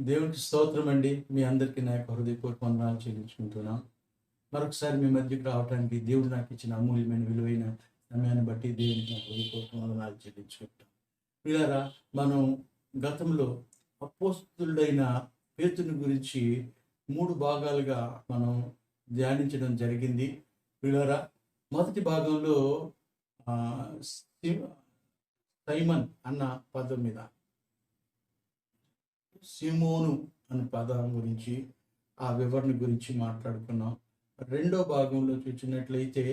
దేవునికి స్తోత్రం అండి. మీ అందరికీ నా యొక్క హృదయపూర్వక వందనాలు చెల్లించుకుంటున్నాను. మరొకసారి మీ మధ్యకి రావడానికి దేవుడు నాకు ఇచ్చిన అమూల్యమైన విలువైన సమయాన్ని బట్టి దేవునికి నా హృదయపూర్వక వందనాలు చెల్లించుకుంటాం. ప్రియులారా, మనం గతంలో అపోస్తలుడైన పేతురుని గురించి 3 భాగాలుగా మనం ధ్యానించడం జరిగింది. ప్రియులారా, మొదటి భాగంలో సి సైమన్ అన్న పదం మీద, సిమోను అనే పదం గురించి, ఆ వివరణ గురించి మాట్లాడుకున్నాం. రెండో భాగంలో చూసినట్లయితే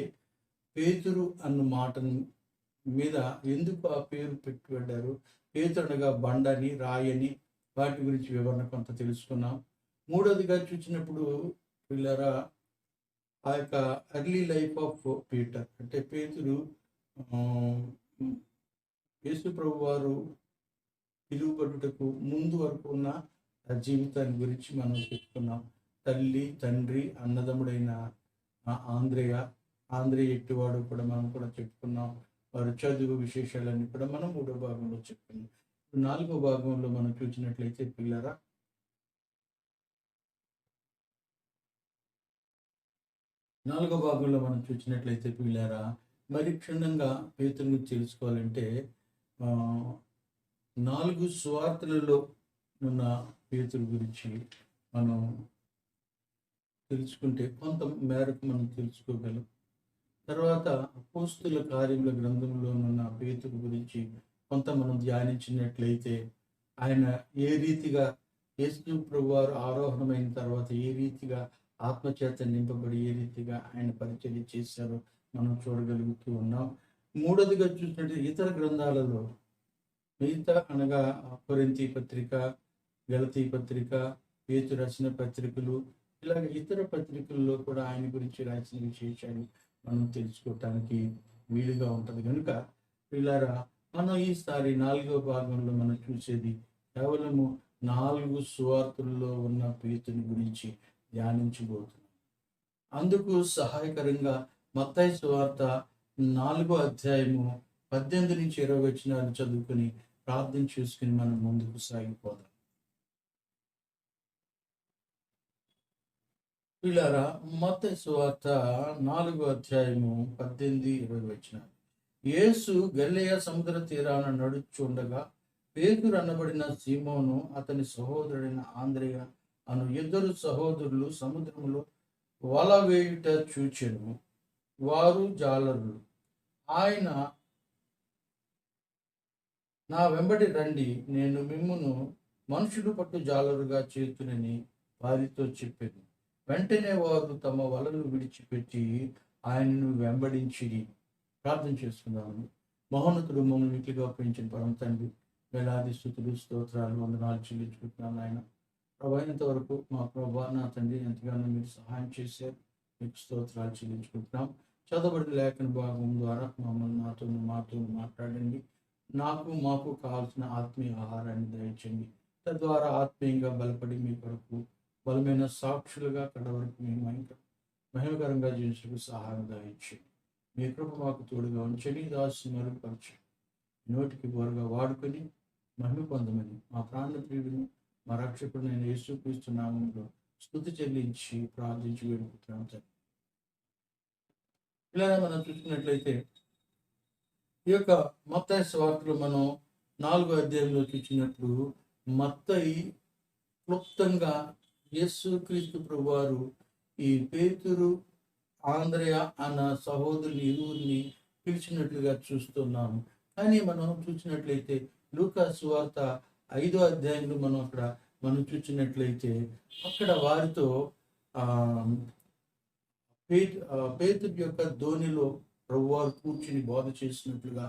పేతురు అన్న మాట మీద ఎందుకు ఆ పేరు పెట్టబడ్డారు, పేతురు అనగా బండని, రాయని, వాటి గురించి వివరణ కొంత తెలుసుకున్నాం. మూడోదిగా చూసినప్పుడు పిల్లరా, ఆ యొక్క ఎర్లీ లైఫ్ ఆఫ్ పీటర్, అంటే పేతురు యేసు ప్రభు వారు పిలువబడుటకు ముందు వరకు ఉన్న జీవితాన్ని గురించి మనం చెప్పుకున్నాం. తల్లి, తండ్రి, అన్నదమ్ముడైన ఆంధ్రేయ ఎట్టివాడు కూడా మనం కూడా చెప్పుకున్నాం. వారి చదువు విశేషాలన్నీ కూడా మనం 3వ భాగంలో చెప్పుకున్నాం. 4వ భాగంలో మనం చూసినట్లయితే పిల్లరా, మరి క్షుణ్ణంగా పేతురుని తెలుసుకోవాలంటే 4 సువార్తలలో ఉన్న పేతురు గురించి మనం తెలుసుకుంటే కొంత మేరకు మనం తెలుసుకోగలం. తర్వాత అపోస్తుల కార్యముల గ్రంథంలో ఉన్న పేతురు గురించి కొంత మనం ధ్యానించినట్లయితే, ఆయన ఏ రీతిగా యేసు ప్రభువారు ఆరోహణమైన తర్వాత ఏ రీతిగా ఆత్మచేత నింపబడి ఏ రీతిగా ఆయన పరిచర్య చేశారో మనం చూడగలుగుతూ ఉన్నాం. మూడోదిగా చూసినట్టు ఇతర గ్రంథాలలో, మిగతా అనగా కొరింథీ పత్రిక, గలతీ పత్రిక, పేతురు రాసిన పత్రికలు, ఇలాగ ఇతర పత్రికల్లో కూడా ఆయన గురించి రాసిన విశేషాలు మనం తెలుసుకోవటానికి వీలుగా ఉంటుంది. కనుక పిల్లారా, మనం ఈసారి 4వ భాగంలో మనం చూసేది కేవలము 4 సువార్తల్లో ఉన్న పేతుని గురించి ధ్యానించబోతున్నాం. అందుకు సహాయకరంగా మత్తయి సువార్త 4వ అధ్యాయము 18 నుంచి 20 వచనాలు చదువుకుని ప్రార్థన చేసుకుని మనం ముందుకు సాగిపోదాం. పిల్లారా, మత్తయి సువార్త 4వ అధ్యాయము 18, 20 వచనాలు. యేసు గలిలయ సముద్ర తీరాన నడుచుండగా పేతురు అనబడిన సీమోను, అతని సహోదరుడైన ఆంద్రేయ అను 2 సహోదరులు సముద్రములో వల వేయుట చూచెను. వారు జాలరులు. ఆయన, నా వెంబడి రండి, నేను మిమ్మును మనుషులు పట్టు జాలరుగా చేతునని వారితో చెప్పాను. వెంటనే వారు తమ వలలు విడిచిపెట్టి ఆయనను వెంబడించి. ప్రార్థన చేసుకుందాము. మహోన్నతుడు, మమ్మల్ని వీటిగా పెంచిన పరమ తండ్రి, వేలాది స్తుతులు, స్తోత్రాలు, వందనాలు చెల్లించుకుంటున్నాను. ఆయన ప్రభైనంత వరకు మా ప్రభా, నా తండ్రి, ఎంతగానో మీరు సహాయం చేశారు. మీకు స్తోత్రాలు చెల్లించుకుంటున్నాం. చదవబడిన లేఖన భాగం ద్వారా మమ్మల్ని మాతో మాట్లాడండి. మాకు కావాల్సిన ఆత్మీయ ఆహారాన్ని దయచేయండి. తద్వారా ఆత్మీయంగా బలపడి మీ కొరకు బలమైన సాక్షులుగా కడవరకు మేము మహిమకరంగా జీవించడానికి సహాయం దయచేయండి. మీ కృప మాకు తోడుగా ఉంచండి. దాసి మరుగుపరచండి. నోటికి బోరుగా వాడుకొని మహిమ పొందమని మా ప్రాణ ప్రియుడును మా రక్షకుడైన యేసుక్రీస్తు నామములో స్తుతి చెల్లించి ప్రార్థించి వేడుకుంటున్నాం. ఇలా మనం చూసినట్లయితే ఈ యొక్క మత్తయి సువార్తలో మనం 4వ అధ్యాయంలో చూసినప్పుడు మత్తయి క్లుప్తంగా యేసుక్రీస్తు ప్రభువారు ఈ పేతురు, ఆంద్రేయ అన్న సహోదరుని ఇరువురిని పిలిచినట్లుగా చూస్తున్నాము. కానీ మనం చూసినట్లయితే లూకా సువార్త 5వ అధ్యాయంలో మనం చూసినట్లయితే అక్కడ వారితో పేతురు యొక్క ధోనిలో ప్రభువారు కూర్చుని బోధ చేసినట్లుగా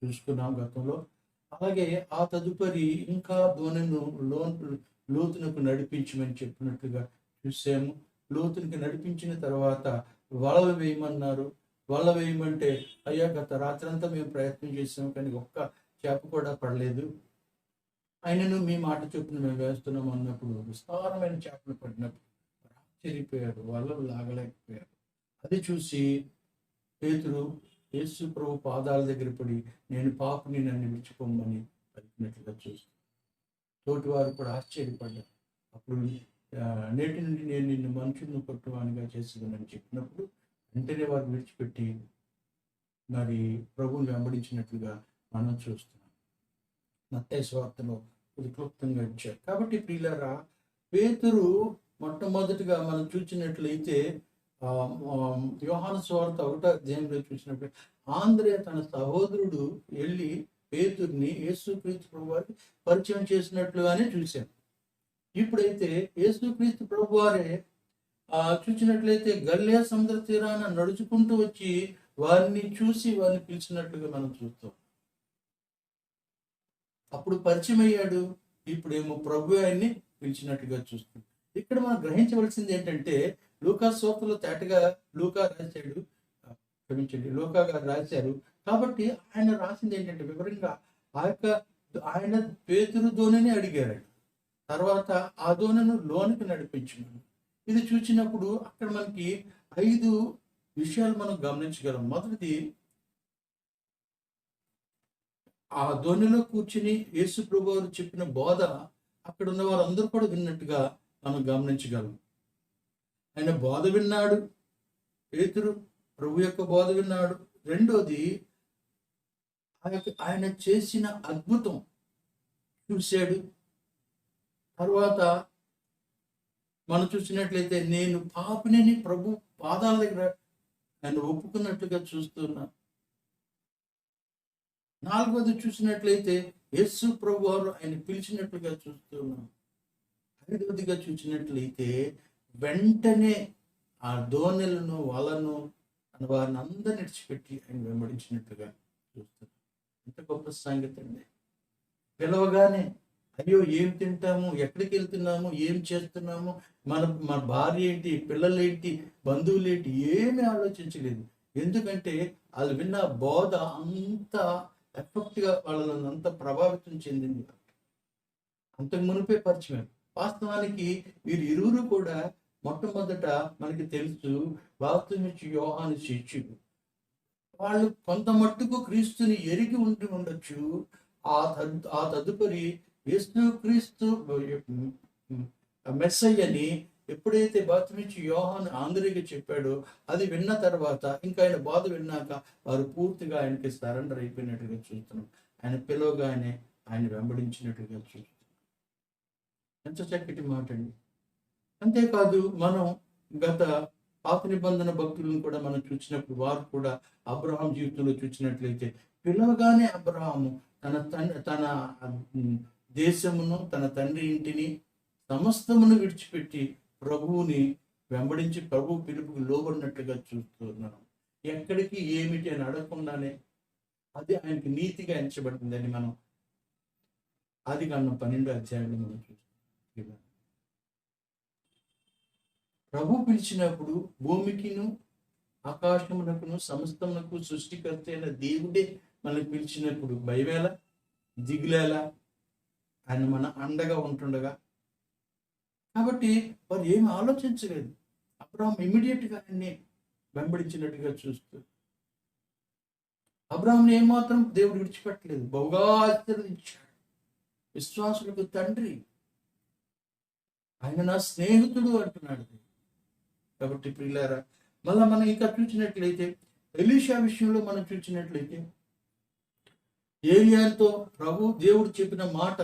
చూసుకున్నాం గతంలో. అలాగే ఆ తదుపరి ఇంకా ధోనిను లోతునకు నడిపించమని చెప్పినట్లుగా చూసాము. లోతునికి నడిపించిన తర్వాత వలలు వేయమన్నారు. వల వేయమంటే, అయ్యా గత రాత్రంతా మేము ప్రయత్నం చేసాము కానీ ఒక్క చేప కూడా పడలేదు, ఆయనను మీ మాట చొప్పున మేము వేస్తున్నాం అన్నప్పుడు విస్తారమైన చేపలు పడినప్పుడు ఆశ్చర్యపోయారు, వలలు లాగలేకపోయారు. అది చూసి పేతురు యేసు ప్రభు పాదాల దగ్గర పడి, నేను పాపిని, నన్ను విడిచిపోమని పలికినట్లుగా చూస్తాం. తోటి వారు కూడా ఆశ్చర్యపడ్డారు. అప్పుడు నేటి నుండి నేను నిన్ను మనుషులను పట్టువానిగా చేసేదని చెప్పినప్పుడు వెంటనే వారు విడిచిపెట్టి మరి ప్రభువుని వెంబడించినట్లుగా మనం చూస్తున్నాం. మత్తయి సువార్తలో ఇది క్లుప్తంగా ఇచ్చారు. కాబట్టి ప్రియులారా, పేతురు మొట్టమొదటిగా మనం చూసినట్లయితే యోహాను సువార్త 1వ అధ్యాయంలో చూసినప్పుడు ఆంద్రేయ తన సహోదరుడు వెళ్ళి పేతుర్ని యేసుక్రీస్తు ప్రభువారికి పరిచయం చేసినట్లుగానే చూశాం. ఇప్పుడైతే యేసుక్రీస్తు ప్రభువారే చూసినట్లయితే గలిలయ సముద్ర తీరాన నడుచుకుంటూ వచ్చి వారిని చూసి వారిని పిలిచినట్లుగా మనం చూస్తాం. అప్పుడు పరిచయం అయ్యాడు, ఇప్పుడేమో ప్రభు ఆయన్ని పిలిచినట్టుగా చూస్తాం. ఇక్కడ మనం గ్రహించవలసింది ఏంటంటే, లూకా సువార్తలో తేటగా లూకా రాశాడు, క్షమించండి, లూకా గారు రాశారు. కాబట్టి ఆయన రాసింది ఏంటంటే వివరంగా ఆయన పేతురు దోణిని అడిగారు. తర్వాత ఆ దోణిను లోనికి నడిపించున్నాడు. ఇది చూసినప్పుడు అక్కడ మనకి 5 విషయాలు మనం గమనించగలం. మొదటిది, ఆ ధ్వనిలో కూర్చుని యేసు ప్రభు వారు చెప్పిన బోధ అక్కడ ఉన్న వారందరూ కూడా విన్నట్టుగా మనం గమనించగలం. ఆయన బోధ విన్నాడు, పేతురు ప్రభు యొక్క బోధ విన్నాడు. రెండోది, ఆయన చేసిన అద్భుతం చూశాడు. తర్వాత మనం చూసినట్లయితే నేను పాపిని ప్రభు పాదాల దగ్గర ఆయన ఒప్పుకున్నట్లుగా చూస్తున్నా. నాలుగోది చూసినట్లయితే యేసు ప్రభు వారు ఆయన పిలిచినట్లుగా చూస్తున్నాం. ఐదవదిగా చూసినట్లయితే వెంటనే ఆ దోణెలను వలను వారిని అందరిని విడిచిపెట్టి ఆయన వెంబడించినట్లుగా చూస్తున్నాం. ఎంత గొప్ప సంగతి అండి. పిలవగానే అయ్యో ఏం తింటాము, ఎక్కడికి వెళ్తున్నాము, ఏం చేస్తున్నాము, మన భార్య ఏంటి, పిల్లలు ఏంటి, బంధువులు ఏంటి, ఏమీ ఆలోచించలేదు. ఎందుకంటే వాళ్ళు విన్న బోధ అంత ఎఫెక్ట్గా వాళ్ళని అంత ప్రభావితం చెందింది. అంతకు మునిపే పరిచయం. వాస్తవానికి వీరు ఇరువురు కూడా మొట్టమొదట మనకి తెలుసు బాప్తిస్మమిచ్చు యోహాను శిష్యులు. వాళ్ళు కొంత మట్టుకు క్రీస్తుని ఎరిగి ఉండొచ్చు. ఆ తదుపరి యేసుక్రీస్తు మెస్సయ్యని ఎప్పుడైతే బాప్తిస్మమిచ్చు యోహాను ఆంధ్రికి చెప్పాడో అది విన్న తర్వాత ఇంకా ఆయన బోధ విన్నాక వారు పూర్తిగా ఆయనకి సరెండర్ అయిపోయినట్టుగా చూస్తున్నాం. ఆయన పిలవగానే ఆయన వెంబడించినట్టుగా చూస్తున్నాం. ఎంత చక్కటి మాట అండి. అంతేకాదు, మనం గత పాత నిబంధన భక్తులను కూడా మనం చూసినప్పుడు వారు కూడా అబ్రహాం జీవితంలో చూసినట్లయితే పిలవగానే అబ్రహాము తన దేశమును, తన తండ్రి ఇంటిని, సమస్తమును విడిచిపెట్టి ప్రభువుని వెంబడించి ప్రభు పిలుపుకి లోబడినట్టుగా చూస్తున్నాం. ఎక్కడికి ఏమిటి అని అడగకుండానే అది ఆయనకి నీతిగా ఎంచబడుతుందని మనం ఆదికాండం 12వ అధ్యాయంలో మనం చూస్తాం. ప్రభు పిలిచినప్పుడు భూమికిను ఆకాశమునకును సమస్తమునకు సృష్టికర్త అయిన దేవుడే మనల్ని పిలిచినప్పుడు భయమేలా, దిగులేలా, ఆయన మన అండగా ఉంటుండగా. కాబట్టి వారు ఏమి ఆలోచించలేదు. అబ్రహాం ఇమ్మీడియట్గా ఆయన్ని వెంబడించినట్టుగా చూస్తూ అబ్రహాంని ఏమాత్రం దేవుడు విడిచిపెట్టలేదు, బహుగా ఆశీర్వదించాడు. విశ్వాసులకు తండ్రి, ఆయన నా స్నేహితుడు అంటున్నాడు. కాబట్టి ప్రియులారా, మళ్ళా మనం ఇంకా చూసినట్లయితే ఎలీషా విషయంలో మనం చూసినట్లయితే ఏలియాతో దేవుడు చెప్పిన మాట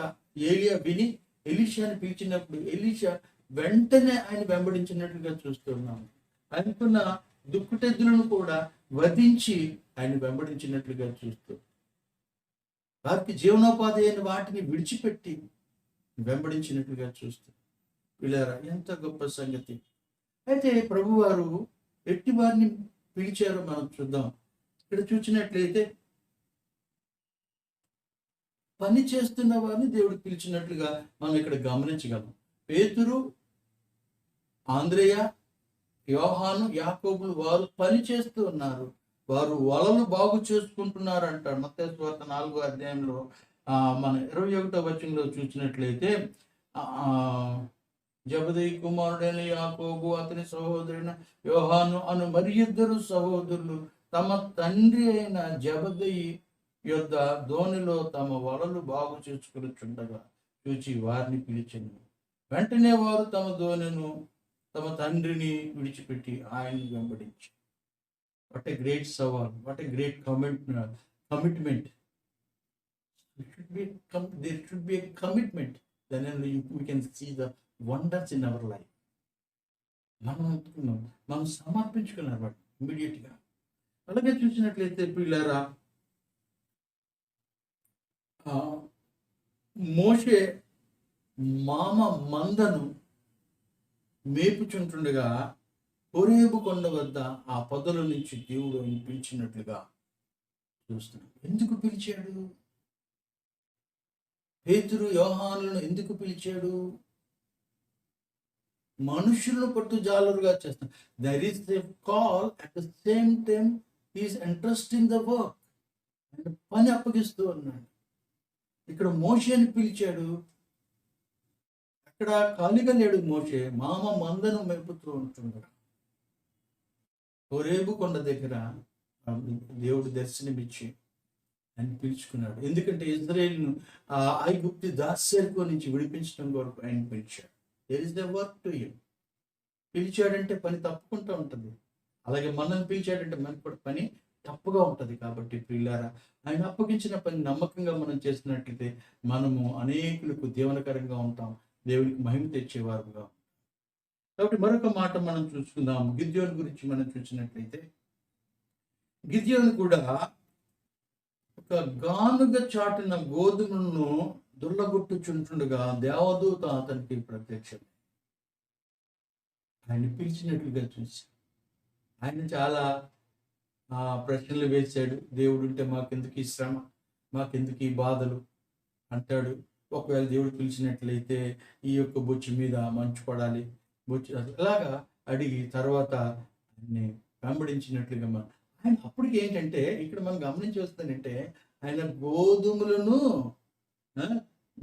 ఏలియా విని ఎలీషాని పిలిచినప్పుడు ఎలీషా వెంటనే ఆయన వెంబడించినట్లుగా చూస్తున్నాము. ఆయనకున్న దుక్కుటెద్దులను కూడా వధించి ఆయన వెంబడించినట్లుగా చూస్తూ వారికి జీవనోపాధి అయిన వాటిని విడిచిపెట్టి వెంబడించినట్లుగా చూస్తూ పిల్లారా, ఎంత గొప్ప సంగతి. అయితే ప్రభువారు ఎట్టి వారిని పిలిచారో మనం చూద్దాం. ఇక్కడ చూసినట్లయితే పని చేస్తున్న వారిని దేవుడు పిలిచినట్లుగా మనం ఇక్కడ గమనించగలం. పేతురు, ఆంద్రేయ, యోహాను, యాకోబులు వారు పని చేస్తూ ఉన్నారు. వారు వలలు బాగు చేసుకుంటున్నారు అంటారు. మత్తయి సువార్త 4వ అధ్యాయంలో మన 21వ వచనంలో చూసినట్లయితే జబదయి కుమారుడైన యాకోబు, అతని సహోదరుడైన యోహాను అను మరి 2 సహోదరులు తమ తండ్రి అయిన జబదయి యొద్ద దోణిలో తమ వలలు బాగు చేసుకునిచుండగా. చూచి వారిని పిలిచెను. వెంటనే వారు తమ దోణెను తమ తండ్రిని విడిచిపెట్టి ఆయన్ని వెంబడించి. వాట్ ఎ గ్రేట్ సవాల్, what a great commitment. There should be a commitment. Then only we can see the wonders in our life. మనం సమర్పించుకున్నారు వాటి ఇమ్మీడియట్గా. అలాగే చూసినట్లయితే పిల్లరా, మోషే మామ మందను మేపుచుంటుండగా హోరేబు కొండ వద్ద ఆ పొదల నుంచి దేవుడు పిలిచినట్లుగా చూస్తున్నాం. ఎందుకు పిలిచాడు? పేతురు యోహానులను ఎందుకు పిలిచాడు? మనుషులను పట్టు జాలరుగా చేస్తాం. There is the call, at the same time is interesting the work. పని అప్పగిస్తూ అన్నాడు. ఇక్కడ మోషేని పిలిచాడు. అక్కడ ఖాళీగా లేడు మోషే, మామ మందను మేపుతూ ఉంటున్నాడు. హోరేబు కొండ దగ్గర దేవుడు దర్శనమిచ్చి ఆయన పిలుచుకున్నాడు. ఎందుకంటే ఇజ్రాయేలును ఆ ఐగుప్తు దాస్యత్వం నుంచి విడిపించడం కొరకు ఆయన పిలిచాడు. There is the work to you. పిలిచాడంటే పని తప్పుకుంటూ ఉంటుంది. అలాగే మనల్ని పిలిచాడంటే మనకు కూడా పని తప్పుగా ఉంటుంది. కాబట్టి ప్రియులారా, ఆయన అప్పగించిన పని నమ్మకంగా మనం చేసినట్లయితే మనము అనేకులకు దీవనకరంగా ఉంటాం, దేవునికి మహిమ తెచ్చేవారుగా. కాబట్టి మరొక మాట మనం చూసుకుందాం. గిద్యోను గురించి మనం చూసినట్లయితే, గిద్యోను కూడా ఒక గానుగ చాటిన గోధుమలను దుర్లగొట్టుచుంటుండగా దేవదూత అతనికి ప్రత్యక్షం. ఆయన పిలిచినట్లుగా చూసి ఆయన చాలా ప్రశ్నలు వేశాడు. దేవుడు ఉంటే మాకెందుకు ఈ శ్రమ, మాకెందుకు ఈ బాధలు అంటాడు. ఒకవేళ దేవుడు పిలిచినట్లయితే ఈ యొక్క బొచ్చు మీద మంచు పడాలి, బొచ్చు అలాగా అడిగి తర్వాత ఆయన్ని వెంబడించినట్లుగా ఆయన అప్పటికి ఏంటంటే ఇక్కడ మనం గమనించి వస్తానంటే ఆయన గోధుమలను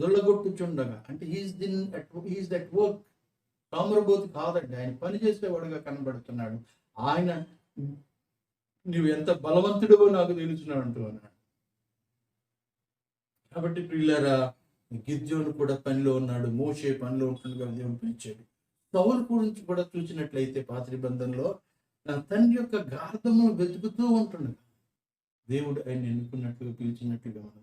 దొల్లగొట్టుచుండగా, అంటే హీస్ దట్ వర్క్. కామరబోతు కాదండి, ఆయన పని చేసేవాడుగా కనబడుతున్నాడు. ఆయన నువ్వు ఎంత బలవంతుడో నాకు తెలుసున్నాడు అంటూ అన్నాడు. కాబట్టి ప్రియులారా, గిద్యోను కూడా పనిలో ఉన్నాడు, మోషే పనిలో ఉంటుండగా దేవుడు పిలిచాడు. సౌలు గురించి కూడా చూసినట్లయితే పాత నిబంధనలో తండ్రి యొక్క గార్ధమును వెతుకుతూ ఉంటుండగా దేవుడు ఆయన ఎన్నుకున్నట్లుగా పిలిచినట్లుగా మనం.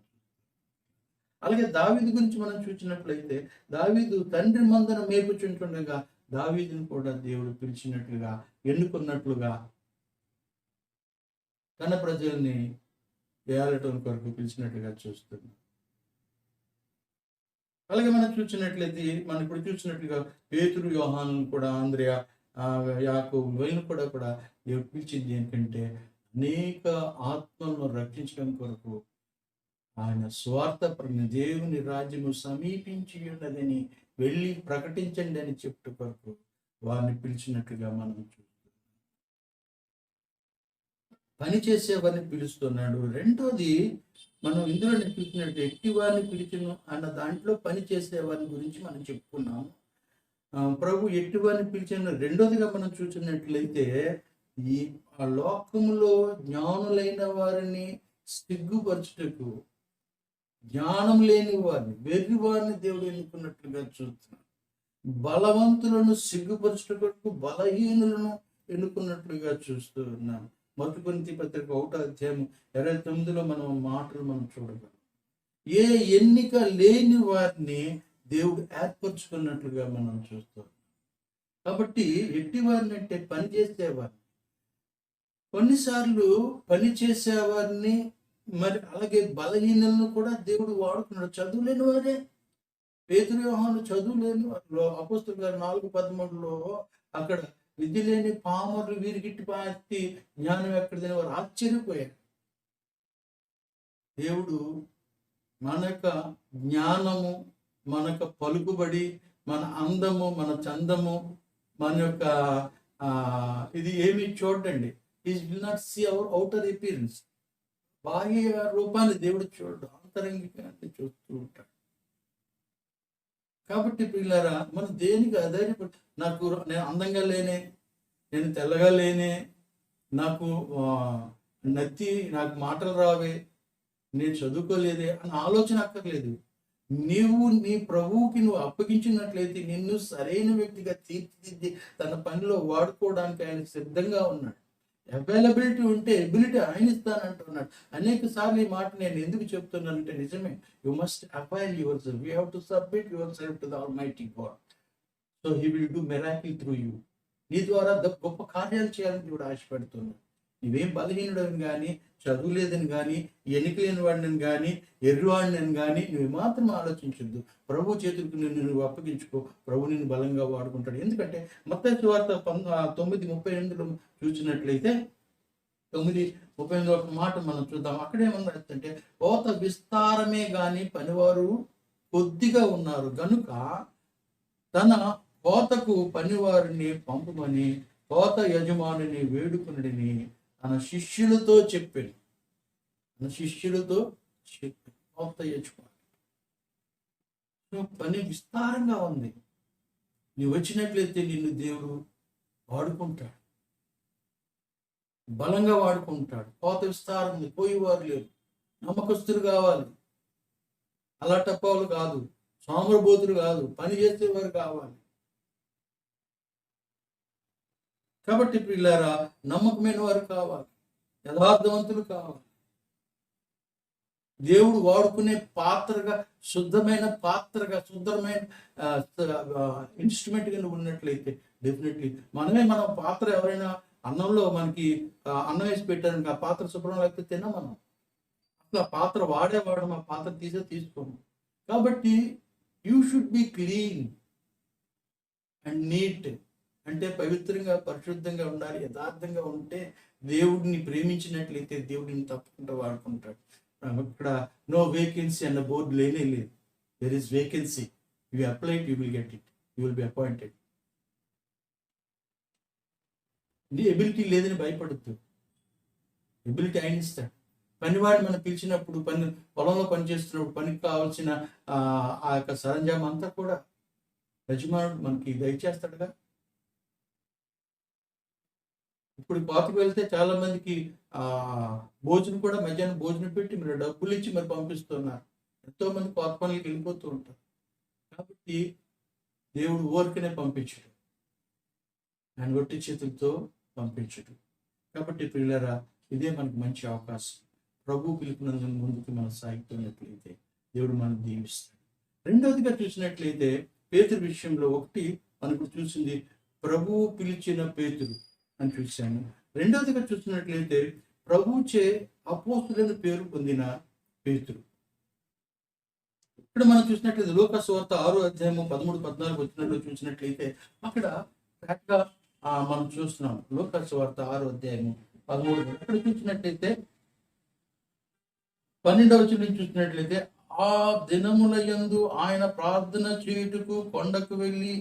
అలాగే దావీదు గురించి మనం చూసినట్లయితే దావీదు తండ్రి మందను మేపుచుంటుండగా దావీదును కూడా దేవుడు పిలిచినట్లుగా, ఎన్నుకున్నట్లుగా, తన ప్రజల్ని ఏలటం కొరకు పిలిచినట్లుగా చూస్తున్నాం. అలాగే మనం చూసినట్లయితే మనం ఇప్పుడు చూసినట్లుగా పేతురు యోహాను కూడా, ఆంద్రియా, యాకోబు వీళ్ళను కూడా దేవుడు పిలిచింది ఏంటంటే అనేక ఆత్మలను రక్షించడం కొరకు. ఆయన స్వార్థపరమైన దేవుని రాజ్యము సమీపించి ఉన్నదని వెళ్ళి ప్రకటించండి అని చెప్తూ కొరకు వారిని పిలిచినట్లుగా మనం చూస్తున్నాం. పని చేసేవారిని పిలుస్తున్నాడు. రెండోది మనం ఇందులో పిలిచినట్టు ఎట్టి వారిని పిలిచను అన్న దాంట్లో పని చేసేవారిని గురించి మనం చెప్పుకున్నాము. ప్రభు ఎట్టి వారిని పిలిచిన రెండోదిగా మనం చూసినట్లయితే ఈ ఆ లోకములో జ్ఞానులైన వారిని సిగ్గుపరచుటకు, జ్ఞానం లేని వారిని, వెర్రి వారిని దేవుడు ఎన్నుకున్నట్లుగా చూస్తున్నాడు. బలవంతులను సిగ్గుపరచుటకు బలహీనులను ఎన్నుకున్నట్లుగా చూస్తూ ఉన్నాం. మొదటి కొరింథీ పత్రిక 1వ అధ్యాయం 29లో మనం చూడగలం. ఏ ఎన్నిక లేని వారిని దేవుడు ఏర్పరచుకున్నట్లుగా మనం చూస్తాం. కాబట్టి ఎట్టి వారిని అంటే పని చేసేవారిని, కొన్నిసార్లు పని చేసేవారిని, మరి అలాగే బలహీనలను కూడా దేవుడు వాడుకున్నాడు. చదువులేని వారే, పేతురు యోహాను చదువులేని వారు. అపోస్తలుల గారు 4:13లో అక్కడ విధి లేని పామరులు వీరిగిట్టి పాటి జ్ఞానం ఎక్కడిదని వారు ఆశ్చర్యపోయారు. దేవుడు మన యొక్క జ్ఞానము, మన యొక్క పలుకుబడి, మన అందము, మన చందము, మన యొక్క ఇది ఏమి చూడండి. He will not see our outer appearance. బాహ్య రూపాన్ని దేవుడు చూడడు, అంతరంగికాన్ని చూస్తూ ఉంటాడు. కాబట్టి పిల్లరా, మనం దేనికి ఆధారపడి, నేను అందంగా లేనే, నేను తెల్లగా లేనే, నాకు నాకు మాటలు రావే, నేను చదువుకోలేదే అని ఆలోచన అక్కర్లేదు. నీవు నీ ప్రభువుకి నువ్వు అప్పగించినట్లయితే నిన్ను సరైన వ్యక్తిగా తీర్చిదిద్ది తన పనిలో వాడుకోవడానికి ఆయన సిద్ధంగా ఉన్నాడు. అవైలబిలిటీ ఉంటే ఎబిలిటీ ఆయన ఇస్తానంటున్నాడు. అనేక సార్లు ఈ మాట నేను ఎందుకు చెప్తున్నానంటే నిజమే. You must avail your self, you have to submit your self to the almighty God. So he will do miracle through you. నీ ద్వారా గొప్ప కార్యాలు చేయాలని దేవుడు ఆశపడుతున్నాడు. నువ్వేం బలహీనుడని కానీ, చదువులేదని కానీ, ఎన్నికలేని వాడిని కానీ, ఎర్రివాడిని కానీ నువ్వు మాత్రం ఆలోచించొద్దు. ప్రభు చేతులకు నువ్వు అప్పగించుకో. ప్రభు నిన్ను బలంగా వాడుకుంటాడు. ఎందుకంటే మత్తయి సువార్త 9:38 చూసినట్లయితే 9:38 ఒక మాట మనం చూద్దాం. అక్కడేమన్నా కోత విస్తారమే కానీ పనివారు కొద్దిగా ఉన్నారు గనుక తన కోతకు పనివారిని పంపమని కోత యజమానిని వేడుకునడిని తన శిష్యులతో చెప్పాను. కోత యజమాని పని విస్తారంగా ఉంది. నీవు వచ్చినట్లయితే నిన్ను దేవుడు వాడుకుంటాడు, బలంగా వాడుకుంటాడు. కోత విస్తారం ఉంది, పోయేవారు లేరు. నమ్మకస్తులు కావాలి, అలాటప్పాలు కాదు, సోమరబోతులు కాదు, పని చేసేవారు కావాలి. కాబట్టి పిల్లారా, నమ్మకమైన వారు కావాలి, యథార్థవంతులు కావాలి. దేవుడు వాడుకునే పాత్రగా, శుద్ధమైన పాత్రగా, శుద్ధమైన ఇన్స్ట్రుమెంట్గా నువ్వు ఉన్నట్లయితే డెఫినెట్లీ మన పాత్ర ఎవరైనా అన్నంలో మనకి అన్నం వేసి పెట్టారని ఆ పాత్ర శుభ్రం లేకపోతే తిన్నాం మనం. అసలు ఆ పాత్ర వాడేవాడు ఆ పాత్ర తీసుకోము. కాబట్టి you should be clean and neat. అంటే పవిత్రంగా, పరిశుద్ధంగా ఉండాలి. యథార్థంగా ఉంటే దేవుడిని ప్రేమించినట్లయితే దేవుడిని తప్పకుండా వాడుకుంటాడు. ఇక్కడ నో వేకెన్సీ అన్న బోర్డు లేనే లేదు. There is vacancy. You apply it, you will get it, you will be appointed. నీ ఎబిలిటీ లేదని భయపడద్దు. ఎబిలిటీ ఆయన ఇస్తాడు. పనివాడు మనం పిలిచినప్పుడు, పొలంలో పనిచేస్తున్నప్పుడు పనికి కావాల్సిన ఆ యొక్క సరంజామం అంతా కూడా యజమానుడు మనకి దయచేస్తాడుగా. ఇప్పుడు కోతకు వెళ్తే చాలా మందికి భోజనం కూడా మధ్యాహ్నం భోజనం పెట్టి మరి డబ్బులు ఇచ్చి మరి పంపిస్తున్నారు. ఎంతో మంది కోత పనులకి వెళ్ళిపోతూ ఉంటారు. కాబట్టి దేవుడు ఊరికనే పంపించడు, ఆయన ఒట్టి చేతులతో పంపించడు. కాబట్టి పిల్లరా, ఇదే మనకు మంచి అవకాశం. ప్రభు పిలుపునందుకు ముందుకు మనం సాగుతున్నట్లయితే దేవుడు మనం దీవిస్తాడు. రెండవదిగా చూసినట్లయితే పేతురు విషయంలో ఒకటి మనకు చూసింది ప్రభువు పిలిచిన పేతురు అని చూశాను. రెండవదిగా చూసినట్లయితే ప్రభుచే అపోస్తులని పేరు పొందిన పేతురు. ఇక్కడ మనం చూసినట్లయితే లూకా సువార్త 6:13-14 వచ్చినట్లు చూసినట్లయితే అక్కడ మనం చూస్తున్నాం. లూకా సువార్త 6:13 అక్కడ చూసినట్లయితే 12వ వచనం చూసినట్లయితే ఆ దినముల యందు ఆయన ప్రార్థన చేయుటకు కొండకు వెళ్ళి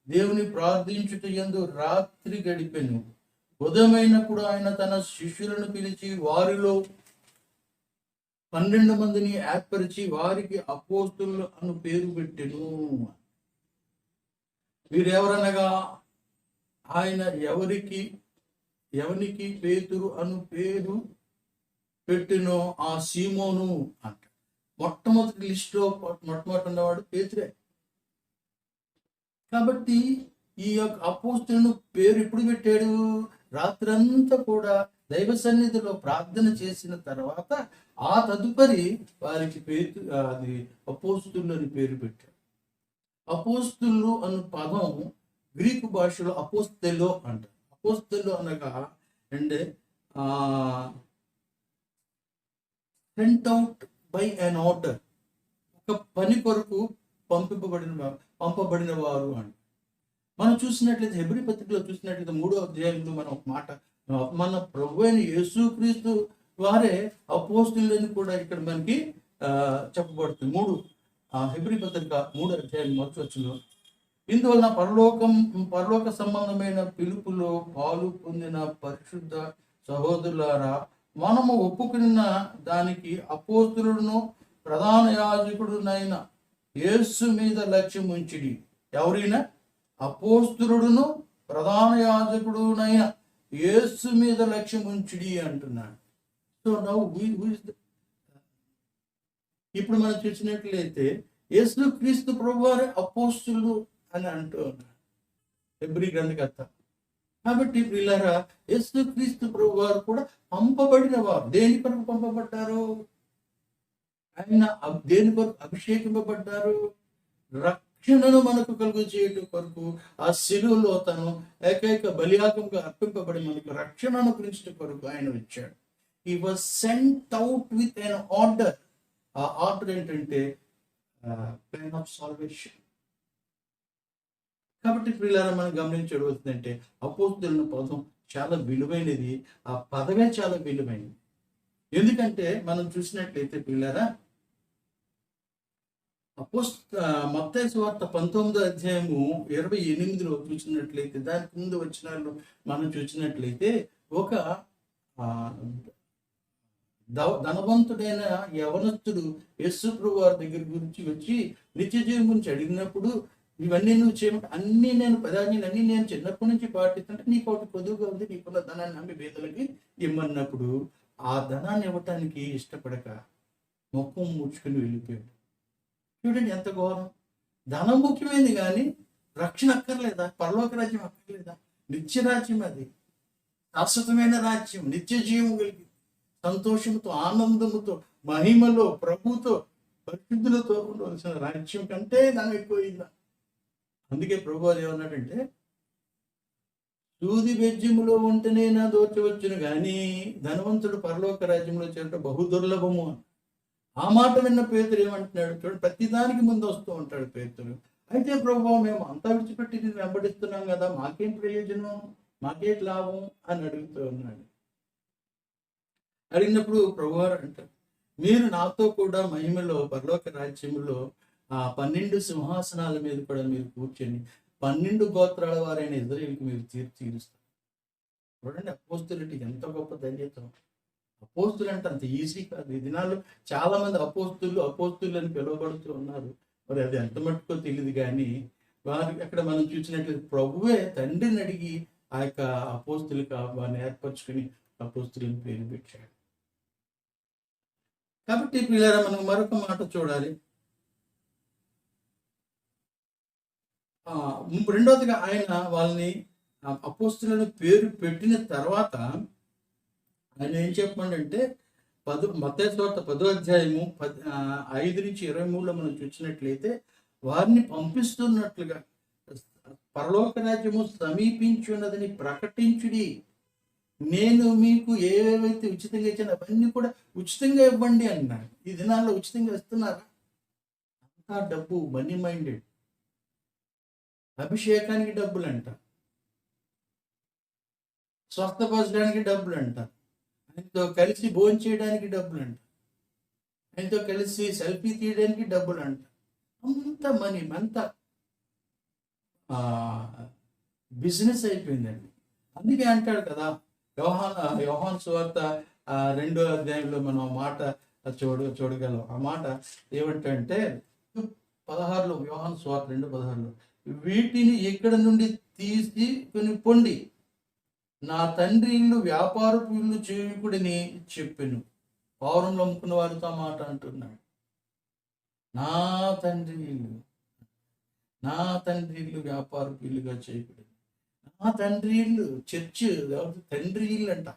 దేవుని ప్రార్థించుట యందు రాత్రి గడిపెను. ఉదయమైనప్పుడు ఆయన తన శిష్యులను పిలిచి వారిలో 12 మందిని ఏర్పరిచి వారికి అపోస్తులు అను పేరు పెట్టెను. వీరెవరనగా ఆయన ఎవరికి పేతురు అను పేరు పెట్టినో ఆ సీమోను అంట. మొట్టమొదటి లిస్టులో మొట్టమొదటి ఉన్నవాడు పేతురే. కాబట్టి ఈ యొక్క అపోస్తులను పేరు ఎప్పుడు పెట్టాడు? రాత్రంతా కూడా దైవ సన్నిధిలో ప్రార్థన చేసిన తర్వాత ఆ తదుపరి వారికి అది అపోస్తులు అని పేరు పెట్టాడు. అపోస్తులు అను పదం గ్రీకు భాషలో అపోస్తెలో అంటారు. అపోస్తెలో అనగా అంటే cent out by an order, ఒక పని కొరకు పంపబడిన వారు అని మనం చూసినట్లయితే హెబ్రీ పత్రికలో చూసినట్లయితే 3వ అధ్యాయంలో మనం ఒక మాట, మన ప్రభు అయిన యేసుక్రీస్తు వారే అపోస్తులని కూడా ఇక్కడ మనకి చెప్పబడుతుంది. హెబ్రీ పత్రిక 3వ అధ్యాయం 1వ వచనంలో, ఇందువలన పరలోక సంబంధమైన పిలుపులో పాలు పొందిన పరిశుద్ధ సహోదరులారా, మనము ఒప్పుకున్న దానికి అపోస్తులను ప్రధాన యాజకుడునైన యేసు మీద లక్ష్యం ఉంచిడి. ఎవరైనా అపోస్తులుడును ప్రధాన యాజకుడునైన యేసు మీద లక్ష్యం ఉంచిడి అంటున్నాడు. సో నౌ ఇప్పుడు మనం చూసినట్లయితే యేసుక్రీస్తు ప్రభువారే అపోస్తులు అని అంటూ ఉన్నారు హెబ్రీ గ్రంథకర్త. కాబట్టి ప్రియులారా, యేసుక్రీస్తు ప్రభువారు కూడా పంపబడిన వారు. దేని కొరకు పంపబడ్డారు? ఆయన దేని కొరకు అభిషేకింపబడ్డారు? రక్షణను మనకు కలుగు చేయడం కొరకు ఆ శిలువలో తను ఏకైక బలియాగంగా అర్పింపబడి మనకు రక్షణను గురించిన కొరకు ఆయన వచ్చాడు. He was sent out with an order. ఆ ఆర్డర్ ఏంటంటే ప్లాన్ ఆఫ్ సాల్వేషన్. కాబట్టి ప్రియులారా, మనం గమనించవలసిందంటే అపోస్తలుల పదం చాలా విలువైనది. ఆ పదవే చాలా విలువైనది. ఎందుకంటే మనం చూసినట్లయితే ప్రియులారా, మత్తయి సువార్త 19వ అధ్యాయము 28లో చూసినట్లయితే, దానికి ముందు వచనాల్లో మనం చూసినట్లయితే, ఒక ధనవంతుడైన యవనస్తుడు యేసు ప్రభువు వారి దగ్గర గురించి వచ్చి నిత్య జీవం గురించి అడిగినప్పుడు, ఇవన్నీ నువ్వు చేయమంటే అన్నీ నేను పదాన్ని నేను చిన్నప్పటి నుంచి పాటిస్తుంటే నీకు ఒకటి పొదువుగా ఉంది, నీకున్న ధనాన్ని నమ్మి పేదలకి ఇమ్మన్నప్పుడు ఆ ధనాన్ని ఇవ్వటానికి ఇష్టపడక ముఖం ముడుచుకుని వెళ్ళిపోయాడు. చూడండి ఎంత ఘోరం. ధనం ముఖ్యమైనది కానీ రక్షణ అక్కర్లేదా? పరలోక రాజ్యం అక్కర్లేదా? నిత్య రాజ్యం, అది శాశ్వతమైన రాజ్యం, నిత్య జీవం కలిగి సంతోషంతో, ఆనందముతో, మహిమలో, ప్రభుతో, పరిశుద్ధులతో ఉండవలసిన రాజ్యం కంటే ధనం ఎక్కువైందా? అందుకే ప్రభు అది ఏమన్నాడంటే, సూది బెజ్జములో ఉంటేనే నా దోచవచ్చును కానీ ధనవంతుడు పరలోక రాజ్యంలో చేరటం బహు దుర్లభము అని. ఆ మాట విన్న పేతురు ఏమంటున్నాడు చూడండి, ప్రతిదానికి ముందు వస్తూ ఉంటాడు పేతురు. అయితే ప్రభువా, మేము అంతా విడిచిపెట్టి నేను వెంబడిస్తున్నాం కదా, మాకేం ప్రయోజనం, మాకేం లాభం అని అడుగుతూ ఉన్నాడు. అడిగినప్పుడు ప్రభువారు అంటారు, మీరు నాతో కూడా మహిమలో పరలోక రాజ్యములో ఆ 12 సింహాసనాల మీద కూడా మీరు కూర్చొని 12 గోత్రాల వారైన ఇశ్రాయేలుకు మీరు తీరుస్తారు. చూడండి అపోస్తులంటే ఎంత గొప్ప ధన్యత. అపోస్తులు అంటే అంత ఈజీ కాదు. ఈ దినాల్లో చాలా మంది అపోస్తులు అని పిలువబడుతూ ఉన్నారు. మరి అది ఎంత మట్టుకో తెలియదు కానీ వారు అక్కడ మనం చూసినట్లయితే ప్రభువే తండ్రిని అడిగి ఆ యొక్క అపోస్తులకు వారిని ఏర్పరచుకుని అపోస్తులను పేరు పెట్టాడు. కాబట్టి పిల్లరా, మనం మరొక మాట చూడాలి. రెండవదిగా ఆయన వాళ్ళని అపోస్తులను పేరు పెట్టిన తర్వాత ఆయన ఏం చెప్పమంటే, మత్తయి సువార్త 10వ అధ్యాయము 5-23లో మనం చూసినట్లయితే, వారిని పంపిస్తున్నట్లుగా పరలోక రాజ్యము సమీపించున్నదని ప్రకటించుడి, నేను మీకు ఏవేవైతే ఉచితంగా ఇచ్చాను అవన్నీ కూడా ఉచితంగా ఇవ్వండి అన్నాడు. ఈ దినాల్లో ఉచితంగా ఇస్తున్నారా? అంతా డబ్బు, మనీ మైండెడ్. అభిషేకానికి డబ్బులు అంట, స్వస్థపరచడానికి డబ్బులు అంట, ఆయనతో కలిసి భోజనం చేయడానికి డబ్బులు అంట, ఆయనతో కలిసి సెల్ఫీ తీయడానికి డబ్బులు అంట. అంత మనీ, అంత బిజినెస్ అయిపోయిందండి. అందుకే అంటాడు కదా, యోహాను సువార్త 2వ అధ్యాయంలో మనం మాట చూడగలం. ఆ మాట ఏమంటే 16లో, యోహాను సువార్త 2:16లో, వీటిని ఇక్కడ నుండి తీసుకొని పొండి, నా తండ్రి ఇల్లు వ్యాపారపు ఇల్లు చేయకుడని చెప్పెను. పౌరంలో అమ్ముకున్న వారితో మాట అంటున్నాడు. నా తండ్రి ఇల్లు వ్యాపారపు ఇల్లుగా చేయకూడదు. నా తండ్రి ఇల్లు చర్చ్, తండ్రి ఇల్లు అంట.